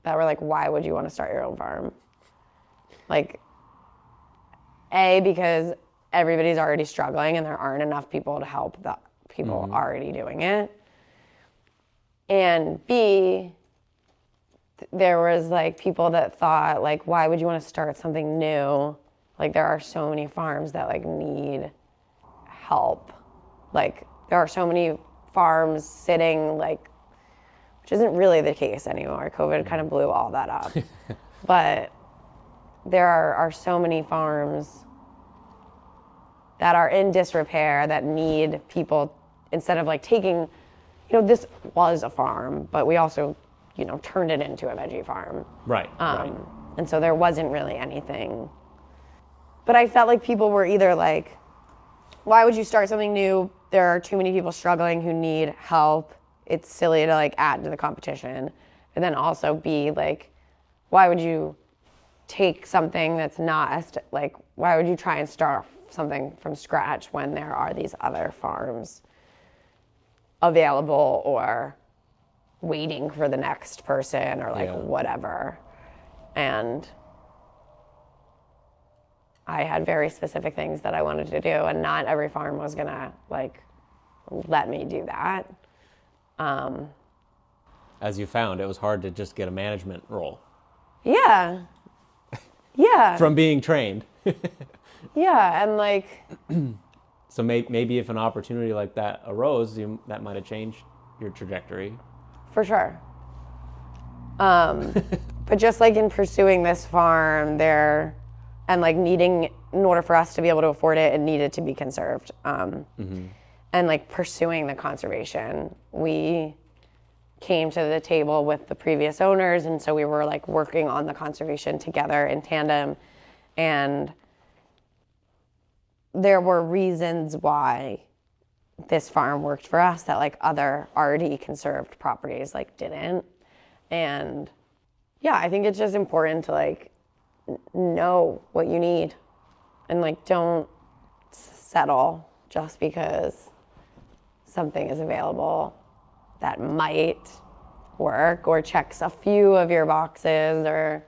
[SPEAKER 1] that were like, why would you want to start your own farm? Like, A, because everybody's already struggling and there aren't enough people to help the people already doing it. And B, there was like people that thought like, why would you want to start something new? Like, there are so many farms that like need help. Like, there are so many farms sitting like, which isn't really the case anymore. COVID kind of blew all that up. But there are so many farms that are in disrepair that need people, instead of like taking, this was a farm, but we also, turned it into a veggie farm.
[SPEAKER 3] Right.
[SPEAKER 1] And so there wasn't really anything. But I felt like people were either like, why would you start something new? There are too many people struggling who need help. It's silly to like add to the competition. And then also be like, why would you take something that's not, like, why would you try and start something from scratch when there are these other farms available or waiting for the next person or like whatever. And I had very specific things that I wanted to do, and not every farm was gonna like let me do that.
[SPEAKER 3] As you found, it was hard to just get a management role.
[SPEAKER 1] Yeah.
[SPEAKER 3] From being trained.
[SPEAKER 1] Yeah, and like.
[SPEAKER 3] So maybe if an opportunity like that arose, that might have changed your trajectory.
[SPEAKER 1] For sure. But just like in pursuing this farm there, and like needing, in order for us to be able to afford it, it needed to be conserved. And like pursuing the conservation, we came to the table with the previous owners, and so we were like working on the conservation together in tandem. And there were reasons why this farm worked for us that like other already conserved properties like didn't. And yeah, I think it's just important to like know what you need and like don't settle just because something is available that might work or checks a few of your boxes. Or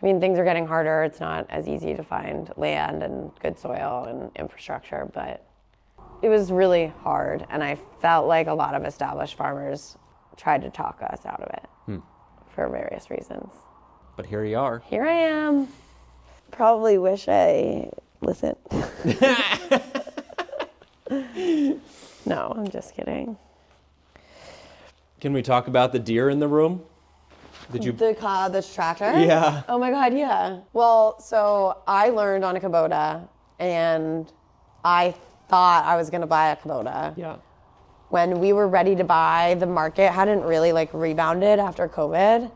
[SPEAKER 1] I mean, things are getting harder. It's not as easy to find land and good soil and infrastructure, but it was really hard. And I felt like a lot of established farmers tried to talk us out of it for various reasons.
[SPEAKER 3] But here you are.
[SPEAKER 1] Here I am. Probably wish I listened. No, I'm just kidding.
[SPEAKER 3] Can we talk about the deer in the room? Did you?
[SPEAKER 1] The tractor?
[SPEAKER 3] Yeah.
[SPEAKER 1] Oh my God, yeah. Well, so I learned on a Kubota, and I thought I was gonna buy a Kubota.
[SPEAKER 3] Yeah.
[SPEAKER 1] When we were ready to buy, the market hadn't really like rebounded after COVID.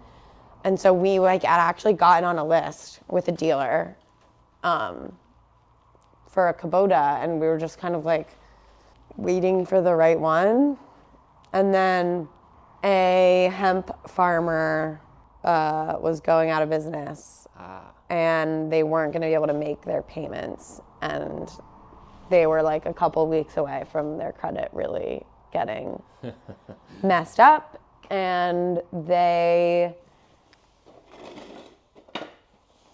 [SPEAKER 1] And so we like had actually gotten on a list with a dealer for a Kubota, and we were just kind of like waiting for the right one. And then a hemp farmer was going out of business, and they weren't going to be able to make their payments, and they were like a couple weeks away from their credit really getting messed up, and they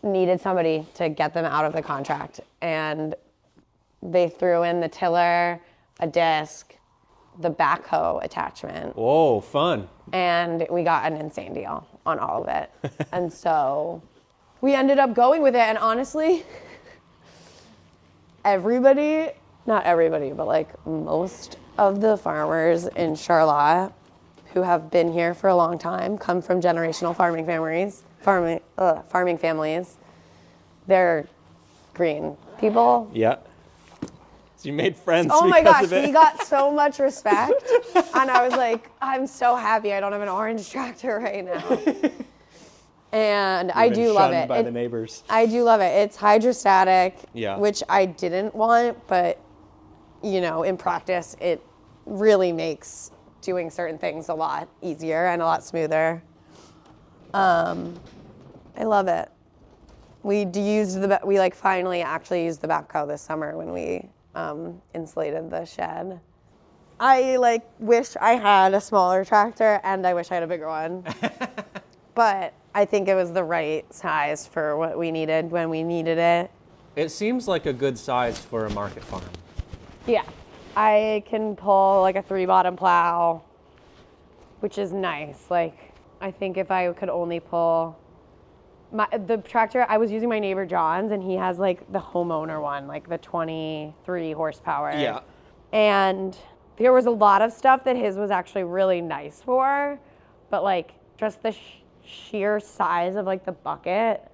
[SPEAKER 1] needed somebody to get them out of the contract. And they threw in the tiller, a disc, the backhoe attachment.
[SPEAKER 3] Whoa, fun.
[SPEAKER 1] And we got an insane deal on all of it. And so we ended up going with it. And honestly, not everybody, but like most of the farmers in Charlotte who have been here for a long time come from generational farming families. They're green people.
[SPEAKER 3] Yeah. So you made friends.
[SPEAKER 1] Oh my gosh,
[SPEAKER 3] of it.
[SPEAKER 1] we got so much respect. And I was like, I'm so happy I don't have an orange tractor right now. And I do love it.
[SPEAKER 3] By the neighbors.
[SPEAKER 1] I do love it. It's hydrostatic,
[SPEAKER 3] Yeah.
[SPEAKER 1] which I didn't want, but in practice, it really makes doing certain things a lot easier and a lot smoother. I love it. we finally actually used the backhoe this summer when we insulated the shed. I wish I had a smaller tractor, and I wish I had a bigger one. But I think it was the right size for what we needed when we needed it.
[SPEAKER 3] It seems like a good size for a market farm.
[SPEAKER 1] Yeah. I can pull a 3-bottom plow, which is nice. I think if I could only pull the tractor, I was using my neighbor John's, and he has the homeowner one, the 23 horsepower.
[SPEAKER 3] Yeah.
[SPEAKER 1] And there was a lot of stuff that his was actually really nice for, but just the sheer size of the bucket,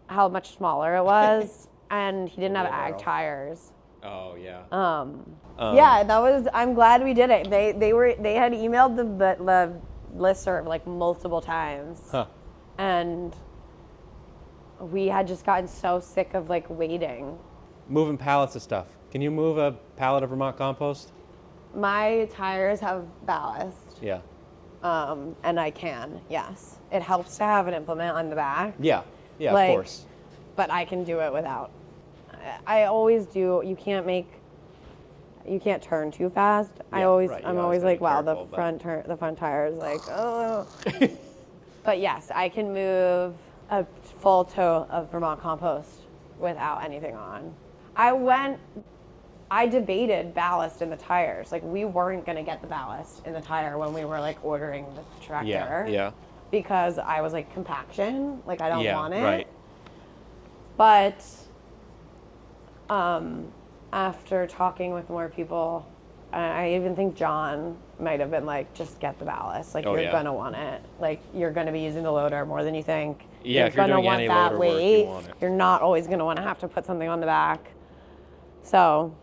[SPEAKER 1] how much smaller it was, and he didn't have ag tires.
[SPEAKER 3] Oh yeah.
[SPEAKER 1] Yeah, I'm glad we did it. They had emailed the listserv multiple times.
[SPEAKER 3] Huh.
[SPEAKER 1] And we had just gotten so sick of waiting.
[SPEAKER 3] Moving pallets of stuff. Can you move a pallet of Vermont compost?
[SPEAKER 1] My tires have ballast.
[SPEAKER 3] Yeah.
[SPEAKER 1] And I can, yes. It helps to have an implement on the back.
[SPEAKER 3] Yeah, of course.
[SPEAKER 1] But I can do it without. I always do. You can't turn too fast.
[SPEAKER 3] Yeah,
[SPEAKER 1] I'm always wow, the front tire is oh. But yes, I can move a full tow of Vermont compost without anything on. I debated ballast in the tires. We weren't going to get the ballast in the tire when we were ordering the tractor.
[SPEAKER 3] Yeah.
[SPEAKER 1] Because I was compaction. I don't want it.
[SPEAKER 3] Right.
[SPEAKER 1] But after talking with more people, I even think John might have been just get the ballast. You're going to want it. You're going to be using the loader more than you think.
[SPEAKER 3] Yeah, if you're
[SPEAKER 1] going to
[SPEAKER 3] doing
[SPEAKER 1] want
[SPEAKER 3] any
[SPEAKER 1] that
[SPEAKER 3] loader
[SPEAKER 1] weight.
[SPEAKER 3] work, you want it.
[SPEAKER 1] You're not always going to want to have to put something on the back. So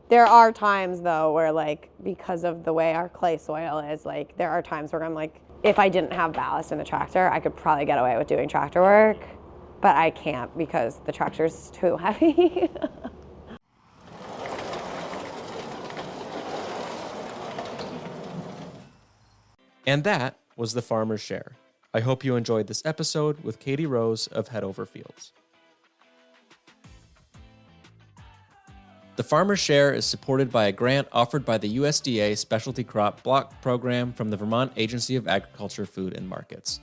[SPEAKER 1] there are times, though, where because of the way our clay soil is, there are times where I'm if I didn't have ballast in the tractor, I could probably get away with doing tractor work. But I can't because the tractor's too heavy.
[SPEAKER 2] And that was The Farmer's Share. I hope you enjoyed this episode with Katie Rase of Head Over Fields. The Farmer's Share is supported by a grant offered by the USDA Specialty Crop Block Program from the Vermont Agency of Agriculture, Food, and Markets.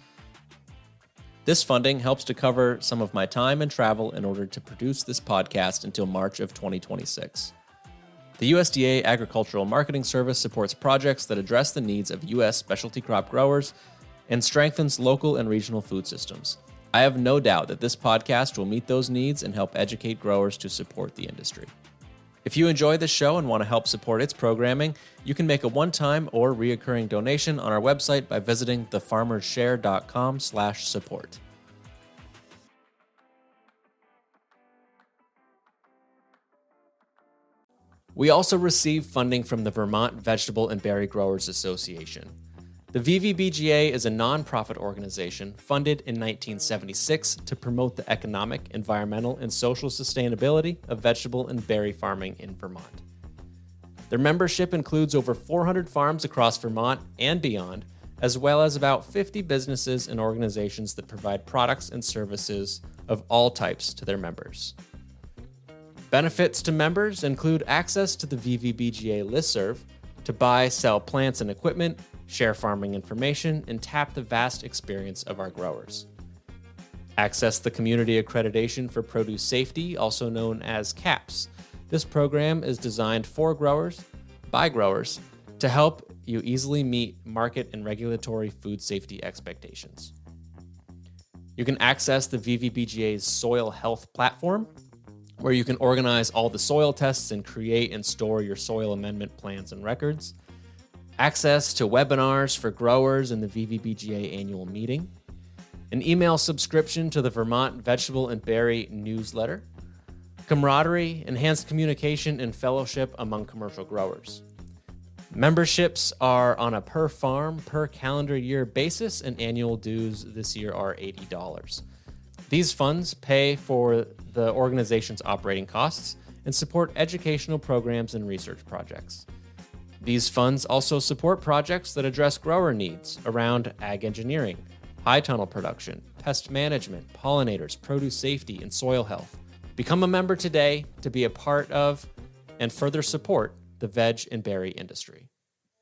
[SPEAKER 2] This funding helps to cover some of my time and travel in order to produce this podcast until March of 2026. The USDA Agricultural Marketing Service supports projects that address the needs of U.S. specialty crop growers and strengthens local and regional food systems. I have no doubt that this podcast will meet those needs and help educate growers to support the industry. If you enjoy this show and want to help support its programming, you can make a one-time or reoccurring donation on our website by visiting thefarmershare.com/support. We also receive funding from the Vermont Vegetable and Berry Growers Association. The VVBGA is a nonprofit organization funded in 1976 to promote the economic, environmental, and social sustainability of vegetable and berry farming in Vermont. Their membership includes over 400 farms across Vermont and beyond, as well as about 50 businesses and organizations that provide products and services of all types to their members. Benefits to members include access to the VVBGA listserv to buy, sell plants and equipment, share farming information, and tap the vast experience of our growers. Access the Community Accreditation for Produce Safety, also known as CAPS. This program is designed for growers, by growers, to help you easily meet market and regulatory food safety expectations. You can access the VVBGA's Soil Health Platform, where you can organize all the soil tests and create and store your soil amendment plans and records. Access to webinars for growers in the VVBGA annual meeting, an email subscription to the Vermont Vegetable and Berry newsletter, camaraderie, enhanced communication, and fellowship among commercial growers. Memberships are on a per farm, per calendar year basis, and annual dues this year are $80. These funds pay for the organization's operating costs and support educational programs and research projects. These funds also support projects that address grower needs around ag engineering, high tunnel production, pest management, pollinators, produce safety, and soil health. Become a member today to be a part of and further support the veg and berry industry.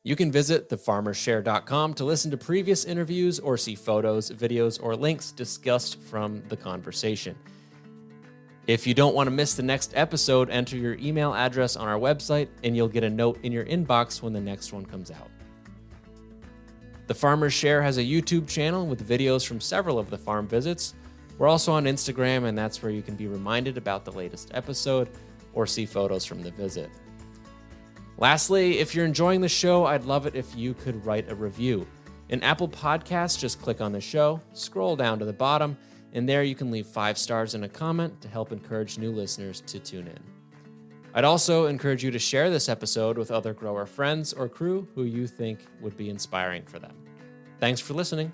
[SPEAKER 2] You can visit thefarmershare.com to listen to previous interviews or see photos, videos, or links discussed from the conversation. If you don't want to miss the next episode, enter your email address on our website and you'll get a note in your inbox when the next one comes out. The Farmer's Share has a YouTube channel with videos from several of the farm visits. We're also on Instagram, and that's where you can be reminded about the latest episode or see photos from the visit. Lastly, if you're enjoying the show, I'd love it if you could write a review. In Apple Podcasts, just click on the show, scroll down to the bottom, and there you can leave 5 stars and a comment to help encourage new listeners to tune in. I'd also encourage you to share this episode with other grower friends or crew who you think would be inspiring for them. Thanks for listening.